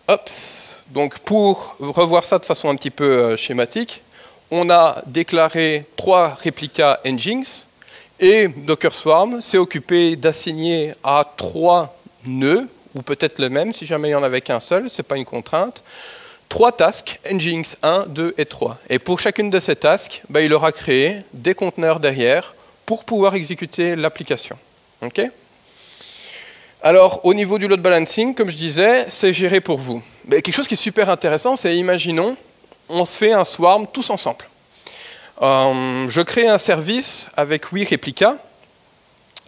[SPEAKER 1] Ops. Donc pour revoir ça de façon un petit peu schématique, on a déclaré 3 réplicas Nginx et Docker Swarm s'est occupé d'assigner à 3 nœuds, ou peut-être le même si jamais il y en avait qu'un seul, ce n'est pas une contrainte, 3 tasks, Nginx 1, 2 et 3. Et pour chacune de ces tasks, il aura créé des conteneurs derrière pour pouvoir exécuter l'application. Okay ? Alors, au niveau du load balancing, comme je disais, c'est géré pour vous. Mais quelque chose qui est super intéressant, c'est imaginons, on se fait un swarm tous ensemble. Je crée un service avec 8 réplicas,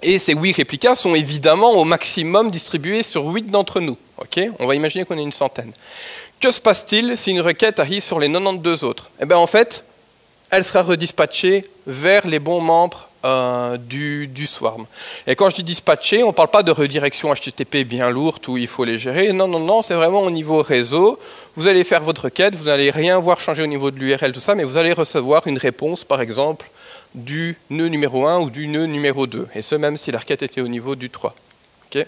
[SPEAKER 1] et ces 8 réplicas sont évidemment au maximum distribués sur 8 d'entre nous. Okay ? On va imaginer qu'on ait une centaine. Que se passe-t-il si une requête arrive sur les 92 autres? Eh bien, en fait, elle sera redispatchée vers les bons membres du swarm. Et quand je dis dispatcher, on ne parle pas de redirection HTTP bien lourde où il faut les gérer. Non, non, non, c'est vraiment au niveau réseau. Vous allez faire votre requête, vous n'allez rien voir changer au niveau de l'URL, tout ça, mais vous allez recevoir une réponse, par exemple, du nœud numéro 1 ou du nœud numéro 2. Et ce, même si la requête était au niveau du 3. Okay.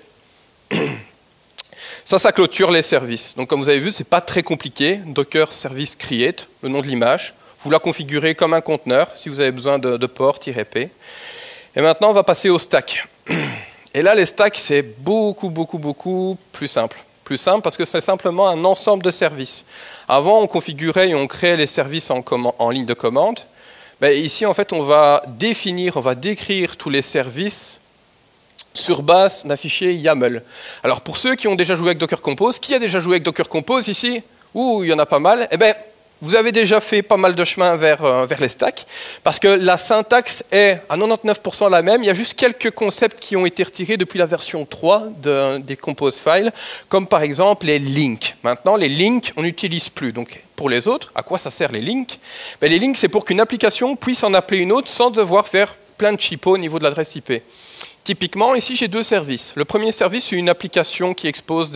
[SPEAKER 1] Ça clôture les services. Donc, comme vous avez vu, ce n'est pas très compliqué. Docker Service Create, le nom de l'image. Vous la configurez comme un conteneur, si vous avez besoin de port-p. Et maintenant, on va passer au stack. Et là, les stacks, c'est beaucoup plus simple. Plus simple parce que c'est simplement un ensemble de services. Avant, on configurait et on créait les services en ligne de commande. Ici, en fait, on va décrire tous les services sur base d'un fichier YAML. Alors, pour ceux qui ont déjà joué avec Docker Compose, qui a déjà joué avec Docker Compose ici? Ouh, il y en a pas mal. Eh bien, vous avez déjà fait pas mal de chemin vers les stacks, parce que la syntaxe est à 99% la même. Il y a juste quelques concepts qui ont été retirés depuis la version 3 des Compose Files, comme par exemple les links. Maintenant, les links, on n'utilise plus. Donc, pour les autres, à quoi ça sert les links? Les links, c'est pour qu'une application puisse en appeler une autre sans devoir faire plein de cheapos au niveau de l'adresse IP. Typiquement, ici, j'ai 2 services. Le premier service, c'est une application qui expose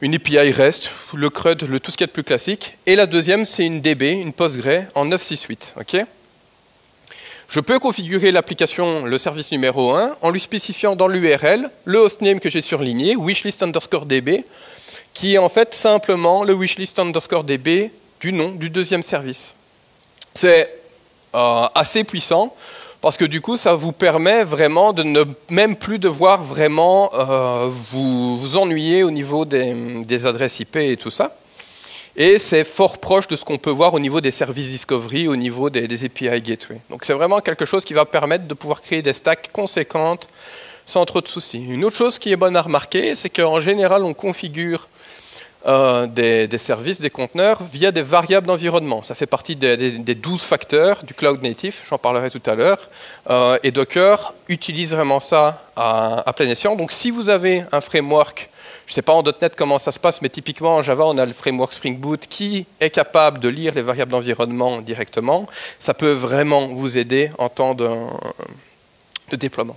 [SPEAKER 1] une API REST, le CRUD, tout ce qu'il y a de plus classique. Et la deuxième, c'est une DB, une Postgre en 968. Okay ? Je peux configurer l'application, le service numéro 1, en lui spécifiant dans l'URL le hostname que j'ai surligné, wishlist_db, qui est en fait simplement le wishlist underscore db du nom du deuxième service. C'est assez puissant, parce que du coup, ça vous permet vraiment de ne même plus devoir vraiment vous ennuyer au niveau des adresses IP et tout ça. Et c'est fort proche de ce qu'on peut voir au niveau des services discovery, au niveau des API gateway. Donc c'est vraiment quelque chose qui va permettre de pouvoir créer des stacks conséquentes sans trop de soucis. Une autre chose qui est bonne à remarquer, c'est qu'en général, on configure des services, des conteneurs, via des variables d'environnement. Ça fait partie des 12 facteurs du cloud native, j'en parlerai tout à l'heure. Et Docker utilise vraiment ça à plein escient. Donc si vous avez un framework, je ne sais pas en .NET comment ça se passe, mais typiquement en Java, on a le framework Spring Boot qui est capable de lire les variables d'environnement directement. Ça peut vraiment vous aider en temps de déploiement.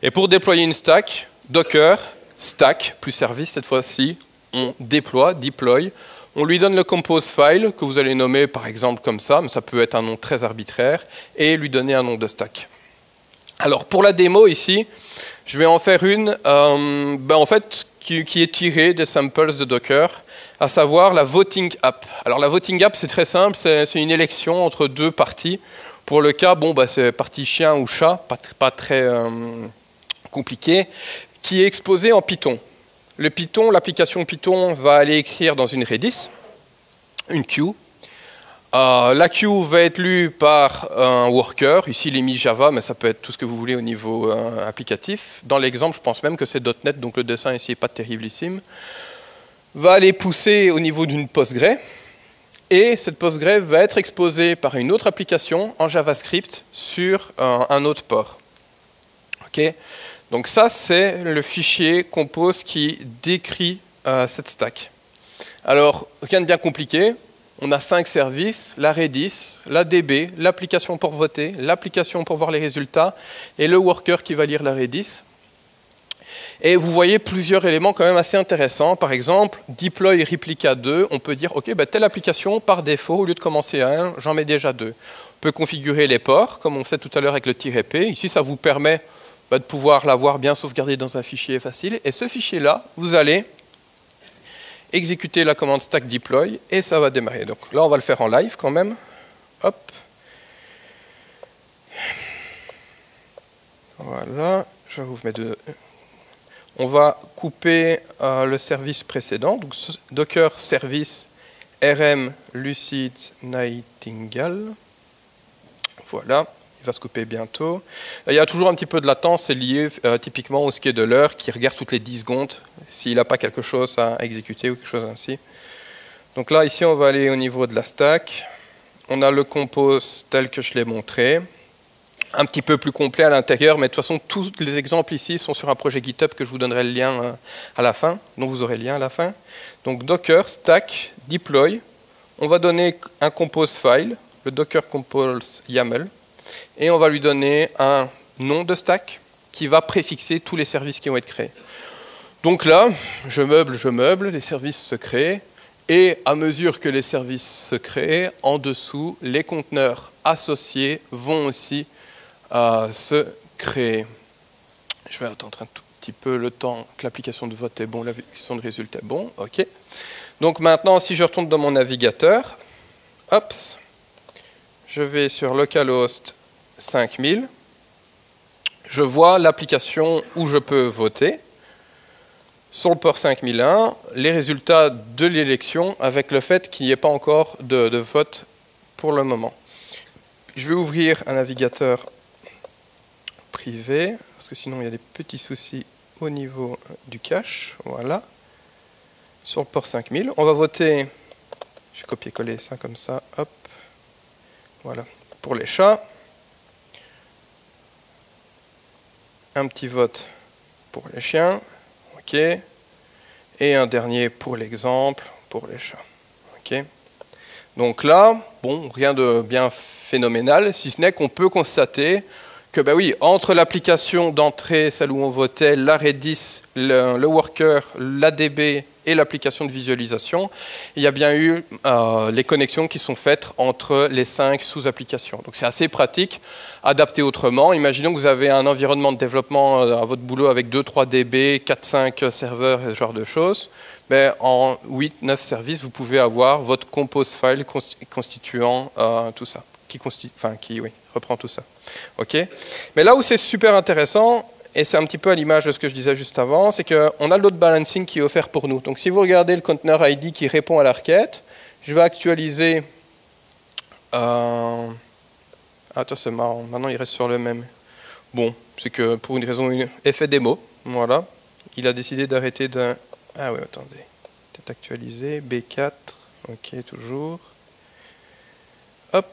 [SPEAKER 1] Et pour déployer une stack, Docker, stack plus service, cette fois-ci, on deploy, on lui donne le compose file, que vous allez nommer par exemple comme ça, mais ça peut être un nom très arbitraire, et lui donner un nom de stack. Alors pour la démo ici, je vais en faire une en fait, qui est tirée des samples de Docker, à savoir la voting app. Alors la voting app, c'est très simple, c'est une élection entre deux parties. Pour le cas, c'est partie chien ou chat, pas très compliqué, qui est exposée en Python. Le Python, l'application Python va aller écrire dans une Redis, une queue. La queue va être lue par un worker, ici il est mis Java, mais ça peut être tout ce que vous voulez au niveau applicatif. Dans l'exemple, je pense même que c'est .NET, donc le dessin ici n'est pas terriblissime. Va aller pousser au niveau d'une Postgre, et cette Postgre va être exposée par une autre application en JavaScript sur un autre port. Okay. Donc ça, c'est le fichier compose qui décrit cette stack. Alors, rien de bien compliqué. On a 5 services, la Redis, la DB, l'application pour voter, l'application pour voir les résultats et le worker qui va lire la Redis. Et vous voyez plusieurs éléments quand même assez intéressants. Par exemple, deploy replica 2, on peut dire, ok, telle application, par défaut, au lieu de commencer à 1, j'en mets déjà 2. On peut configurer les ports, comme on fait tout à l'heure avec le -p. Ici, ça vous permet de pouvoir l'avoir bien sauvegardé dans un fichier facile. Et ce fichier-là, vous allez exécuter la commande stack deploy et ça va démarrer. Donc là, on va le faire en live quand même. Hop. Voilà. Je vous mets deux. On va couper le service précédent. Donc Docker service rm lucid nightingale. Voilà. Il va se couper bientôt. Il y a toujours un petit peu de latence, c'est lié typiquement au scheduler qui regarde toutes les 10 secondes s'il n'a pas quelque chose à exécuter ou quelque chose ainsi. Donc là, ici, on va aller au niveau de la stack. On a le compose tel que je l'ai montré. Un petit peu plus complet à l'intérieur, mais de toute façon, tous les exemples ici sont sur un projet GitHub que je vous donnerai le lien à la fin, dont vous aurez le lien à la fin. Donc Docker, stack, deploy. On va donner un compose file, le Docker compose YAML. Et on va lui donner un nom de stack qui va préfixer tous les services qui vont être créés. Donc là, je meuble, les services se créent, et à mesure que les services se créent, en dessous, les conteneurs associés vont aussi se créer. Je vais attendre un tout petit peu le temps que l'application de vote est bon, l'application de résultat est bon, ok. Donc maintenant, si je retourne dans mon navigateur, hop, je vais sur localhost 5000, je vois l'application où je peux voter. Sur le port 5001, les résultats de l'élection avec le fait qu'il n'y ait pas encore de vote pour le moment. Je vais ouvrir un navigateur privé, parce que sinon il y a des petits soucis au niveau du cache. Voilà. Sur le port 5000, on va voter, je vais copier-coller ça comme ça, hop. Voilà, pour les chats. Un petit vote pour les chiens. OK. Et un dernier pour l'exemple, pour les chats. OK. Donc là, bon, rien de bien phénoménal, si ce n'est qu'on peut constater que ben oui, entre l'application d'entrée, celle où on votait, la Redis, le worker, l'ADB et l'application de visualisation, il y a bien eu les connexions qui sont faites entre les 5 sous-applications. Donc c'est assez pratique, adapté autrement. Imaginons que vous avez un environnement de développement à votre boulot avec 2-3 DB, 4-5 serveurs et ce genre de choses. Ben, en 8-9 services, vous pouvez avoir votre compose file constituant tout ça, qui reprend tout ça. Okay. Mais là où c'est super intéressant, et c'est un petit peu à l'image de ce que je disais juste avant, c'est qu'on a le load balancing qui est offert pour nous. Donc si vous regardez le container ID qui répond à la requête, je vais actualiser... Attends, c'est marrant, maintenant il reste sur le même. Bon, c'est que pour une raison, effet démo, voilà. Il a décidé d'arrêter de... Ah oui, attendez. Peut-être actualiser, B4, ok, toujours. Hop,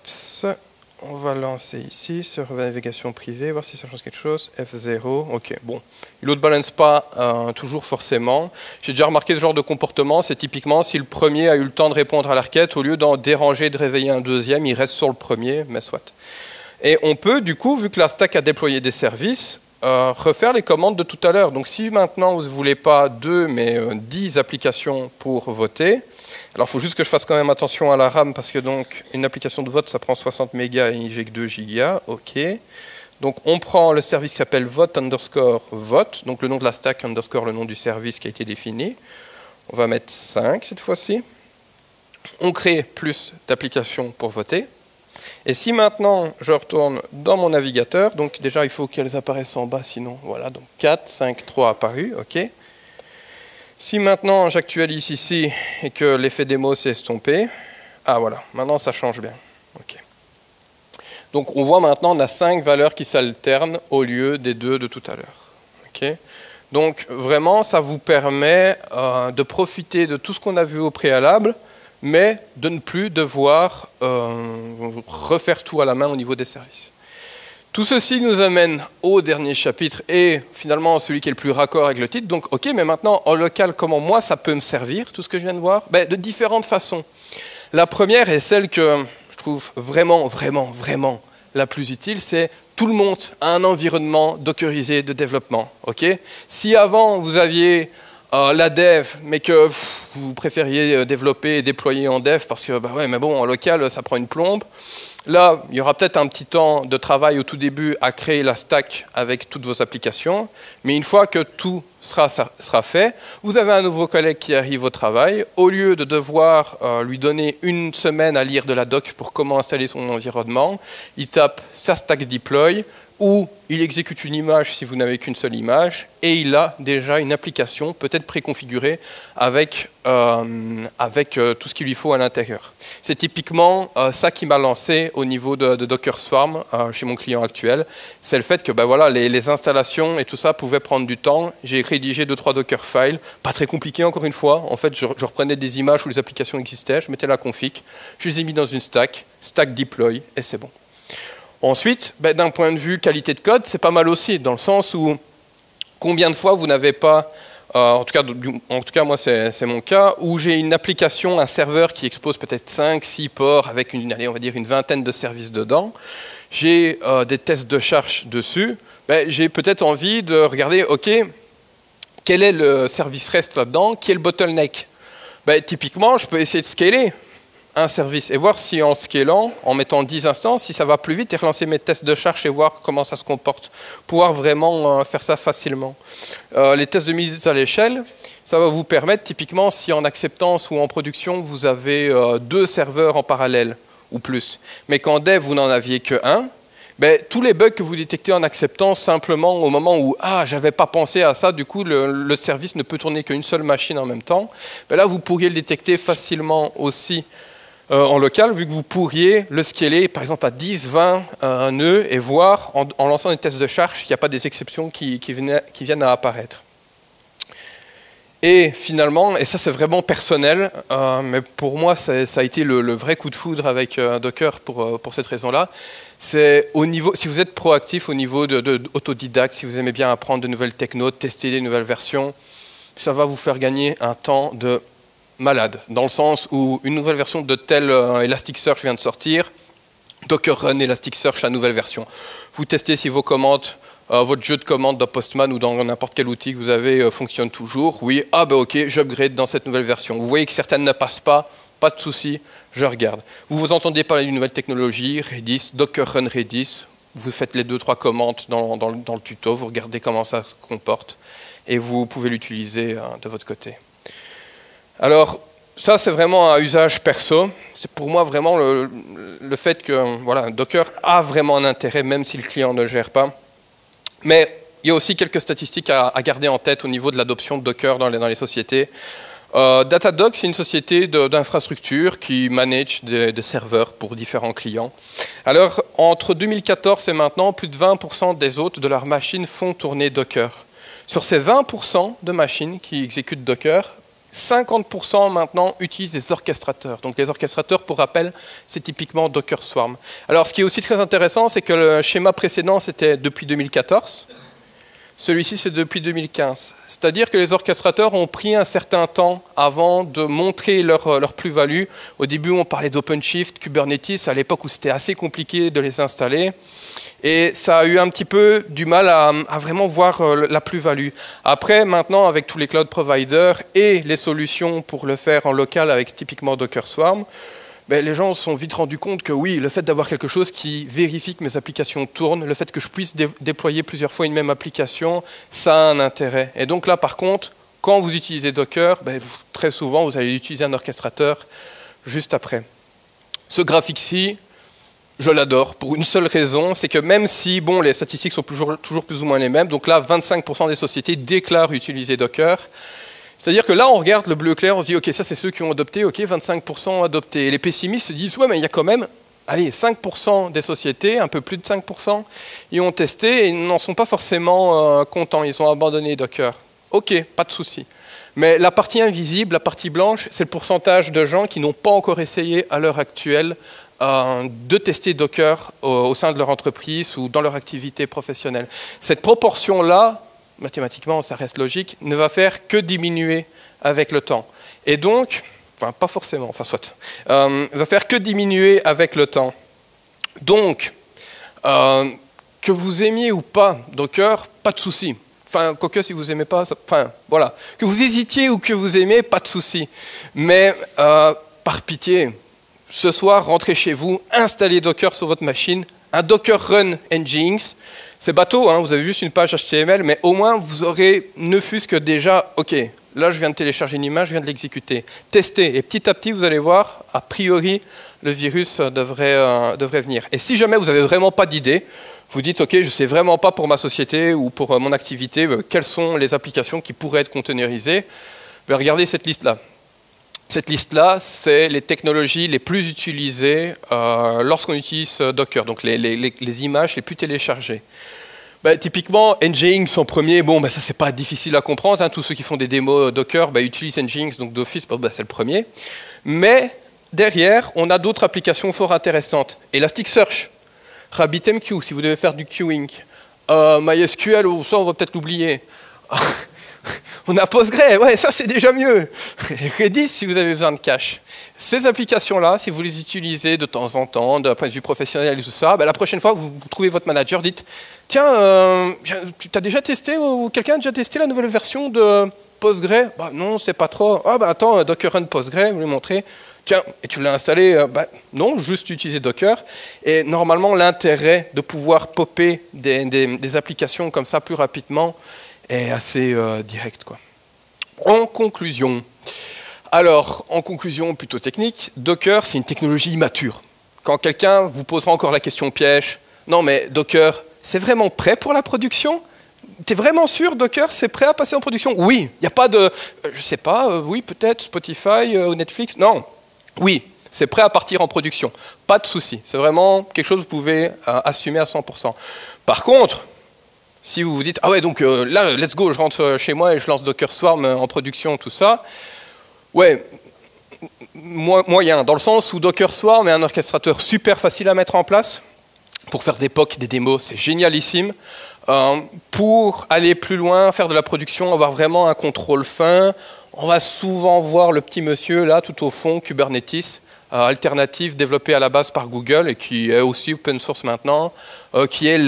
[SPEAKER 1] on va lancer ici, sur navigation privée, voir si ça change quelque chose. F0, ok, bon. Il load balance pas toujours forcément. J'ai déjà remarqué ce genre de comportement, c'est typiquement si le premier a eu le temps de répondre à la requête, au lieu d'en déranger, de réveiller un deuxième, il reste sur le premier, mais soit. Et on peut, du coup, vu que la stack a déployé des services, refaire les commandes de tout à l'heure. Donc si maintenant vous ne voulez pas 2, mais 10 applications pour voter, alors il faut juste que je fasse quand même attention à la RAM, parce que donc une application de vote, ça prend 60 mégas et j'ai que 2 gigas, ok. Donc on prend le service qui s'appelle vote underscore vote, donc le nom de la stack underscore le nom du service qui a été défini. On va mettre 5 cette fois-ci. On crée plus d'applications pour voter. Et si maintenant je retourne dans mon navigateur, donc déjà il faut qu'elles apparaissent en bas, sinon voilà, donc 4, 5, 3 apparus, ok. Si maintenant j'actualise ici et que l'effet démo s'est estompé, ah voilà, maintenant ça change bien, ok. Donc on voit maintenant on a 5 valeurs qui s'alternent au lieu des 2 de tout à l'heure, ok. Donc vraiment ça vous permet de profiter de tout ce qu'on a vu au préalable, mais de ne plus devoir refaire tout à la main au niveau des services. Tout ceci nous amène au dernier chapitre et finalement celui qui est le plus raccord avec le titre. Donc ok, mais maintenant en local, comment moi ça peut me servir, tout ce que je viens de voir? Ben, de différentes façons. La première est celle que je trouve vraiment la plus utile, c'est tout le monde a un environnement dockerisé de développement. Okay, si avant vous aviez la dev, mais que vous préfériez développer et déployer en dev parce que, bah ouais, mais bon, en local, ça prend une plombe. Là, il y aura peut-être un petit temps de travail au tout début à créer la stack avec toutes vos applications, mais une fois que tout sera fait, vous avez un nouveau collègue qui arrive au travail. Au lieu de devoir lui donner une semaine à lire de la doc pour comment installer son environnement, il tape sa stack deploy, ou il exécute une image si vous n'avez qu'une seule image, et il a déjà une application peut-être préconfigurée avec tout ce qu'il lui faut à l'intérieur. C'est typiquement ça qui m'a lancé au niveau de Docker Swarm chez mon client actuel. C'est le fait que voilà, les installations et tout ça pouvaient prendre du temps. J'ai rédigé 2-3 Docker files, pas très compliqué encore une fois. En fait, je reprenais des images où les applications existaient, je mettais la config, je les ai mis dans une stack deploy, et c'est bon. Ensuite, d'un point de vue qualité de code, c'est pas mal aussi, dans le sens où combien de fois vous n'avez pas, en tout cas moi c'est mon cas, où j'ai une application, un serveur qui expose peut-être 5-6 ports avec on va dire une vingtaine de services dedans, j'ai des tests de charge dessus, j'ai peut-être envie de regarder, ok, quel est le service REST là-dedans, qui est le bottleneck. Typiquement, je peux essayer de scaler un service et voir si en scalant, en mettant 10 instances, si ça va plus vite et relancer mes tests de charge et voir comment ça se comporte. Pouvoir vraiment faire ça facilement. Les tests de mise à l'échelle, ça va vous permettre typiquement si en acceptance ou en production vous avez 2 serveurs en parallèle ou plus, mais qu'en dev vous n'en aviez que un, tous les bugs que vous détectez en acceptance simplement au moment où j'avais pas pensé à ça, du coup le service ne peut tourner qu'une seule machine en même temps, là vous pourriez le détecter facilement aussi en local, vu que vous pourriez le scaler par exemple à 10, 20 nœuds et voir en lançant des tests de charge qu'il n'y a pas des exceptions qui viennent à apparaître. Et finalement, et ça c'est vraiment personnel, mais pour moi ça a été le vrai coup de foudre avec Docker pour cette raison-là, c'est au niveau, si vous êtes proactif au niveau de autodidacte, si vous aimez bien apprendre de nouvelles technos, tester des nouvelles versions, ça va vous faire gagner un temps de malade, dans le sens où une nouvelle version de tel Elasticsearch vient de sortir, Docker Run Elasticsearch, la nouvelle version. Vous testez si vos commandes, votre jeu de commandes dans Postman ou dans n'importe quel outil que vous avez fonctionne toujours. Oui, ah ben ok, j'upgrade dans cette nouvelle version. Vous voyez que certaines ne passent pas de souci, je regarde. Vous entendez parler d'une nouvelle technologie, Redis, Docker Run Redis. Vous faites les 2-3 commandes dans le tuto, vous regardez comment ça se comporte et vous pouvez l'utiliser de votre côté. Alors, ça, c'est vraiment un usage perso. C'est pour moi vraiment le fait que voilà, Docker a vraiment un intérêt, même si le client ne le gère pas. Mais il y a aussi quelques statistiques à garder en tête au niveau de l'adoption de Docker dans les sociétés. Datadog, c'est une société d'infrastructure qui manage des serveurs pour différents clients. Alors, entre 2014 et maintenant, plus de 20% des hôtes de leurs machines font tourner Docker. Sur ces 20% de machines qui exécutent Docker, 50% maintenant utilisent des orchestrateurs. Donc les orchestrateurs, pour rappel, c'est typiquement Docker Swarm. Alors ce qui est aussi très intéressant, c'est que le schéma précédent, c'était depuis 2014. Celui-ci, c'est depuis 2015. C'est-à-dire que les orchestrateurs ont pris un certain temps avant de montrer leur plus-value. Au début, on parlait d'OpenShift, Kubernetes, à l'époque où c'était assez compliqué de les installer. Et ça a eu un petit peu du mal à vraiment voir la plus-value. Après, maintenant, avec tous les cloud providers et les solutions pour le faire en local avec typiquement Docker Swarm, ben, les gens se sont vite rendus compte que oui, le fait d'avoir quelque chose qui vérifie que mes applications tournent, le fait que je puisse déployer plusieurs fois une même application, ça a un intérêt. Et donc là, par contre, quand vous utilisez Docker, ben, très souvent, vous allez utiliser un orchestrateur juste après. Ce graphique-ci, je l'adore pour une seule raison, c'est que même si bon, les statistiques sont toujours plus ou moins les mêmes, donc là, 25% des sociétés déclarent utiliser Docker. C'est-à-dire que là, on regarde le bleu clair, on se dit, ok, ça c'est ceux qui ont adopté, ok, 25% ont adopté. Et les pessimistes se disent, ouais, mais il y a quand même, allez, 5% des sociétés, un peu plus de 5%, ils ont testé et ils n'en sont pas forcément contents, ils ont abandonné Docker. Ok, pas de souci. Mais la partie invisible, la partie blanche, c'est le pourcentage de gens qui n'ont pas encore essayé à l'heure actuelle de tester Docker au sein de leur entreprise ou dans leur activité professionnelle. Cette proportion-là, mathématiquement, ça reste logique, ne va faire que diminuer avec le temps. Et donc, enfin, pas forcément, enfin, soit, va faire que diminuer avec le temps. Donc, que vous aimiez ou pas Docker, pas de souci. Enfin, quoique si vous aimez pas, enfin, voilà. Que vous hésitiez ou que vous aimez, pas de souci. Mais, par pitié, ce soir, rentrez chez vous, installez Docker sur votre machine, un Docker Run Nginx. C'est bateau, hein, vous avez juste une page HTML, mais au moins vous aurez ne fût-ce que déjà, ok, là je viens de télécharger une image, je viens de l'exécuter. Testez, et petit à petit vous allez voir, a priori, le virus devrait venir. Et si jamais vous n'avez vraiment pas d'idée, vous dites, ok, je ne sais vraiment pas pour ma société ou pour mon activité, quelles sont les applications qui pourraient être containerisées, regardez cette liste-là. Cette liste-là, c'est les technologies les plus utilisées lorsqu'on utilise Docker, donc les images les plus téléchargées. Ben, typiquement, Nginx en premier, bon, ben, ça c'est pas difficile à comprendre, hein, tous ceux qui font des démos Docker ben, utilisent Nginx, donc d'office, ben, c'est le premier. Mais derrière, on a d'autres applications fort intéressantes. Elasticsearch, RabbitMQ, si vous devez faire du queuing, MySQL, ça on va peut-être l'oublier. On a Postgre, ouais, ça c'est déjà mieux. Redis si vous avez besoin de cache. Ces applications-là, si vous les utilisez de temps en temps, d'un point de vue professionnel et tout ça, ben, la prochaine fois que vous trouvez votre manager, dites « Tiens, tu as déjà testé, ou quelqu'un a déjà testé la nouvelle version de Postgre ?»« Bah, non, c'est pas trop. »« Ah bah attends, Docker Run Postgre, vous lui montrez. »« Tiens, et tu l'as installé ?»« Bah non, juste utiliser Docker. » Et normalement, l'intérêt de pouvoir popper des applications comme ça plus rapidement est assez direct, quoi. En conclusion, plutôt technique, Docker, c'est une technologie immature. Quand quelqu'un vous posera encore la question piège, non mais Docker, c'est vraiment prêt pour la production? T'es vraiment sûr, Docker, c'est prêt à passer en production? Oui, il n'y a pas de, je sais pas, oui peut-être Spotify ou Netflix, non, oui, c'est prêt à partir en production, pas de souci, c'est vraiment quelque chose que vous pouvez assumer à 100%. Par contre, si vous vous dites, ah ouais, donc là, let's go, je rentre chez moi et je lance Docker Swarm en production, tout ça, ouais, moyen, dans le sens où Docker Swarm est un orchestrateur super facile à mettre en place. Pour faire des POC, des démos, c'est génialissime. Pour aller plus loin, faire de la production, avoir vraiment un contrôle fin, on va souvent voir le petit monsieur là, tout au fond, Kubernetes, alternative développée à la base par Google et qui est aussi open source maintenant, qui est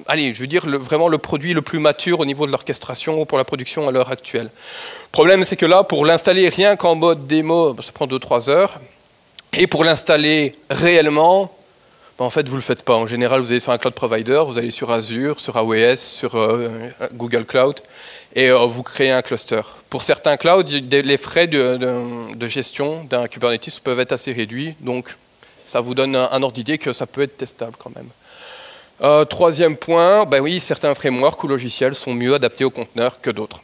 [SPEAKER 1] allez, je veux dire, vraiment le produit le plus mature au niveau de l'orchestration pour la production à l'heure actuelle. Le problème, c'est que là, pour l'installer rien qu'en mode démo, ça prend 2-3 heures. Et pour l'installer réellement, en fait, vous ne le faites pas. En général, vous allez sur un cloud provider, vous allez sur Azure, sur AWS, sur Google Cloud, et vous créez un cluster. Pour certains clouds, les frais de gestion d'un Kubernetes peuvent être assez réduits, donc ça vous donne un ordre d'idée que ça peut être testable quand même. Troisième point, ben oui, certains frameworks ou logiciels sont mieux adaptés aux conteneurs que d'autres.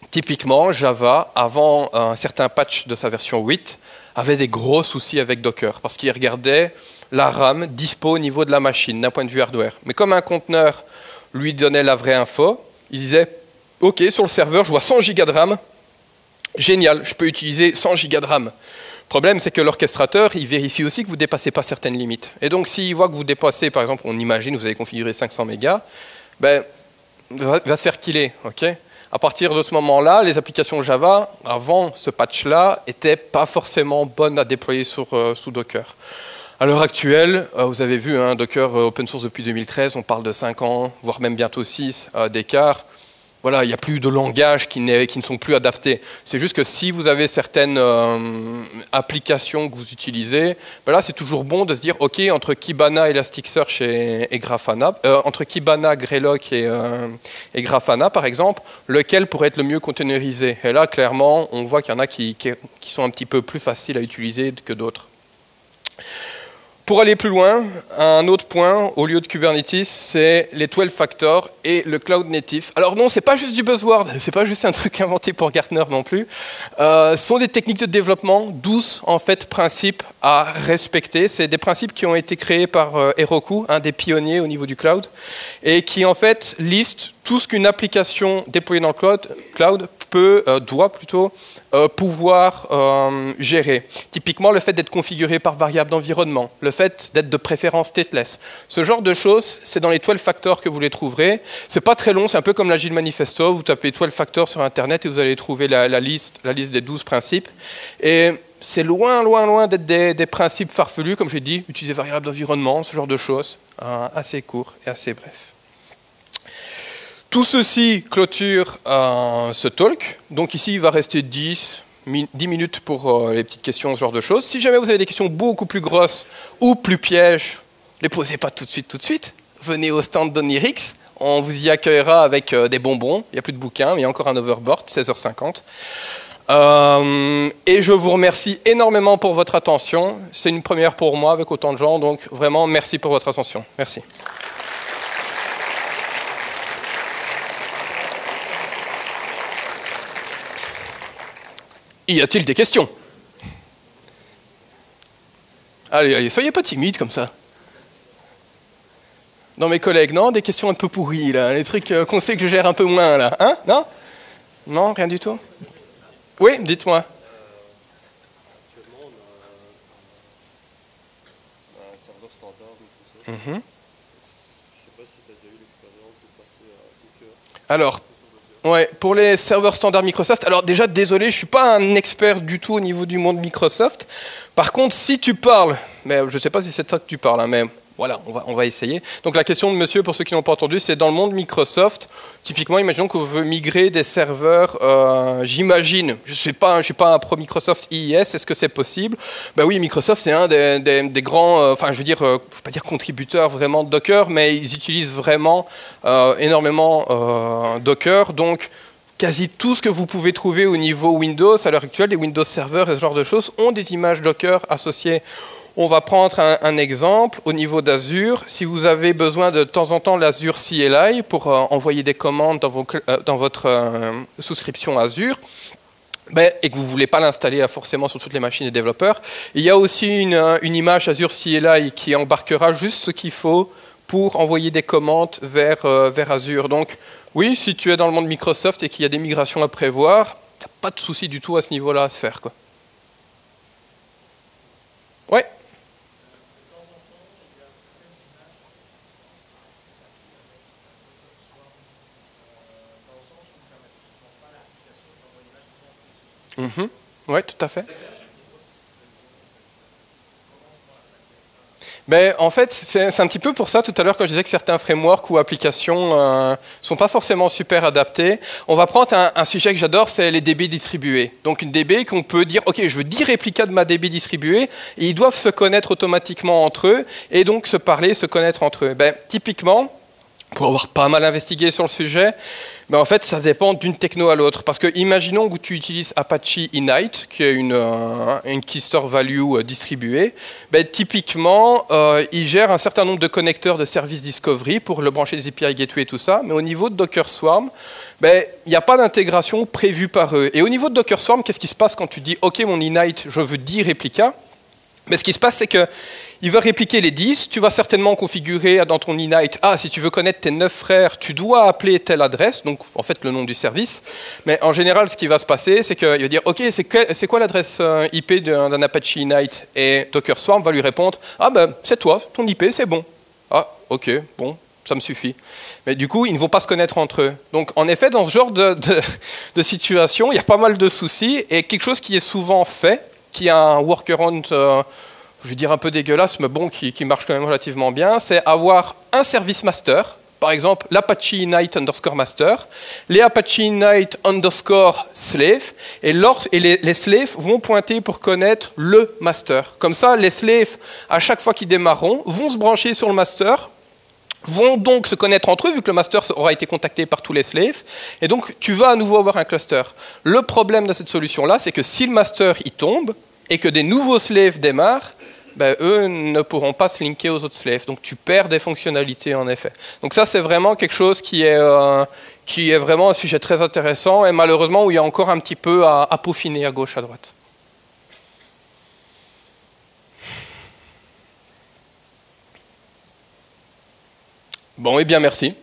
[SPEAKER 1] Typiquement, Java, avant un certain patch de sa version 8, avait des gros soucis avec Docker, parce qu'il regardait la RAM dispo au niveau de la machine, d'un point de vue hardware. Mais comme un conteneur lui donnait la vraie info, il disait « Ok, sur le serveur, je vois 100 Go de RAM, génial, je peux utiliser 100 Go de RAM. » Le problème, c'est que l'orchestrateur, il vérifie aussi que vous ne dépassez pas certaines limites. Et donc, s'il voit que vous dépassez, par exemple, on imagine, vous avez configuré 500 mégas, ben, il va se faire killer, ok ? À partir de ce moment-là, les applications Java, avant ce patch-là, n'étaient pas forcément bonnes à déployer sous Docker. À l'heure actuelle, vous avez vu, Docker open source depuis 2013, on parle de 5 ans, voire même bientôt 6 d'écart. Voilà, il n'y a plus de langages qui ne sont plus adaptés. C'est juste que si vous avez certaines applications que vous utilisez, ben là c'est toujours bon de se dire, ok, entre Kibana, Elasticsearch et Grafana, entre Kibana, Greylock et Grafana par exemple, lequel pourrait être le mieux containerisé? Et là, clairement, on voit qu'il y en a qui sont un petit peu plus faciles à utiliser que d'autres. Pour aller plus loin, un autre point au lieu de Kubernetes, c'est les 12 factors et le cloud native. Alors non, c'est pas juste du buzzword, c'est pas juste un truc inventé pour Gartner non plus. Ce sont des techniques de développement, 12 en fait principes à respecter. C'est des principes qui ont été créés par Heroku, un des pionniers au niveau du cloud, et qui en fait listent tout ce qu'une application déployée dans le cloud doit pouvoir gérer. Typiquement, le fait d'être configuré par variable d'environnement, le fait d'être de préférence stateless. Ce genre de choses, c'est dans les 12 factors que vous les trouverez. C'est pas très long, c'est un peu comme l'Agile Manifesto. Vous tapez 12 factors sur Internet et vous allez trouver la liste des 12 principes. Et c'est loin, loin, loin d'être des principes farfelus, comme j'ai dit, utiliser variable d'environnement, ce genre de choses, assez court et assez bref. Tout ceci clôture ce talk. Donc ici, il va rester 10 minutes pour les petites questions, ce genre de choses. Si jamais vous avez des questions beaucoup plus grosses ou plus pièges, ne les posez pas tout de suite. Venez au stand d'Onirix. On vous y accueillera avec des bonbons. Il n'y a plus de bouquins, mais il y a encore un overboard, 16h50. Et je vous remercie énormément pour votre attention. C'est une première pour moi avec autant de gens. Donc vraiment, merci pour votre attention. Merci. Y a-t-il des questions? Allez, soyez pas timides comme ça. Non, mes collègues, non? Des questions un peu pourries, là. Les trucs qu'on sait que je gère un peu moins, là. Hein? Non? Non, rien du tout? Oui, dites-moi.
[SPEAKER 2] Actuellement, on a un serveur standard Microsoft. Je ne sais pas si tu as déjà eu l'expérience de passer à Docker.
[SPEAKER 1] Alors, ouais, pour les serveurs standards Microsoft, alors déjà, désolé, je ne suis pas un expert du tout au niveau du monde Microsoft. Par contre, si tu parles, mais je ne sais pas si c'est de ça que tu parles, mais voilà, on va essayer. Donc la question de monsieur, pour ceux qui n'ont pas entendu, c'est dans le monde Microsoft, typiquement, imaginons que vous voulez migrer des serveurs, j'imagine, je ne suis pas un pro Microsoft IIS, est-ce que c'est possible? Ben oui, Microsoft, c'est un des grands, enfin je veux dire, faut pas dire contributeurs vraiment de Docker, mais ils utilisent vraiment énormément Docker, donc quasi tout ce que vous pouvez trouver au niveau Windows, à l'heure actuelle, les Windows Server et ce genre de choses, ont des images Docker associées. On va prendre un exemple au niveau d'Azure. Si vous avez besoin de temps en temps l'Azure CLI pour envoyer des commandes dans votre souscription Azure, et que vous ne voulez pas l'installer forcément sur toutes les machines des développeurs, il y a aussi une image Azure CLI qui embarquera juste ce qu'il faut pour envoyer des commandes vers Azure. Donc oui, si tu es dans le monde Microsoft et qu'il y a des migrations à prévoir, il n'y a pas de souci du tout à ce niveau-là à se faire, quoi. Ouais. Oui, tout à fait. Ben, en fait, c'est un petit peu pour ça, tout à l'heure, quand je disais que certains frameworks ou applications ne sont pas forcément super adaptés. On va prendre un sujet que j'adore, c'est les DB distribués. Donc une DB qu'on peut dire, OK, je veux 10 réplicas de ma DB distribuée, et ils doivent se connaître automatiquement entre eux, et donc se parler, se connaître entre eux. Ben, typiquement, pour avoir pas mal investigué sur le sujet, mais en fait, ça dépend d'une techno à l'autre. Parce que, imaginons que tu utilises Apache Inite, qui est une key store value distribuée. Ben, typiquement, il gère un certain nombre de connecteurs de service discovery pour le brancher des API Gateway et tout ça. Mais au niveau de Docker Swarm, ben, il n'y a pas d'intégration prévue par eux. Et au niveau de Docker Swarm, qu'est-ce qui se passe quand tu dis « OK, mon Inite, je veux 10 réplicas », mais ce qui se passe, c'est qu'il va répliquer les 10, tu vas certainement configurer dans ton Inite, si tu veux connaître tes 9 frères, tu dois appeler telle adresse, donc en fait le nom du service, mais en général, ce qui va se passer, c'est qu'il va dire, OK, c'est quoi l'adresse IP d'un Apache Inite? Et Docker Swarm va lui répondre, ben c'est toi, ton IP, c'est bon. OK, bon, ça me suffit. Mais du coup, ils ne vont pas se connaître entre eux. Donc en effet, dans ce genre de situation, il y a pas mal de soucis, et quelque chose qui est souvent fait, qui a un workaround, je vais dire un peu dégueulasse, mais bon, qui marche quand même relativement bien, c'est avoir un service master, par exemple l'Apache Inite _ master, les Apache Inite _ slave, et les slaves vont pointer pour connaître le master. Comme ça, les slaves, à chaque fois qu'ils démarreront, vont se brancher sur le master, vont donc se connaître entre eux, vu que le master aura été contacté par tous les slaves, et donc tu vas à nouveau avoir un cluster. Le problème de cette solution-là, c'est que si le master il tombe, et que des nouveaux slaves démarrent, ben, eux ne pourront pas se linker aux autres slaves. Donc tu perds des fonctionnalités en effet. Donc ça, c'est vraiment quelque chose qui est vraiment un sujet très intéressant, et malheureusement où il y a encore un petit peu à peaufiner à gauche, à droite. Bon, et bien merci.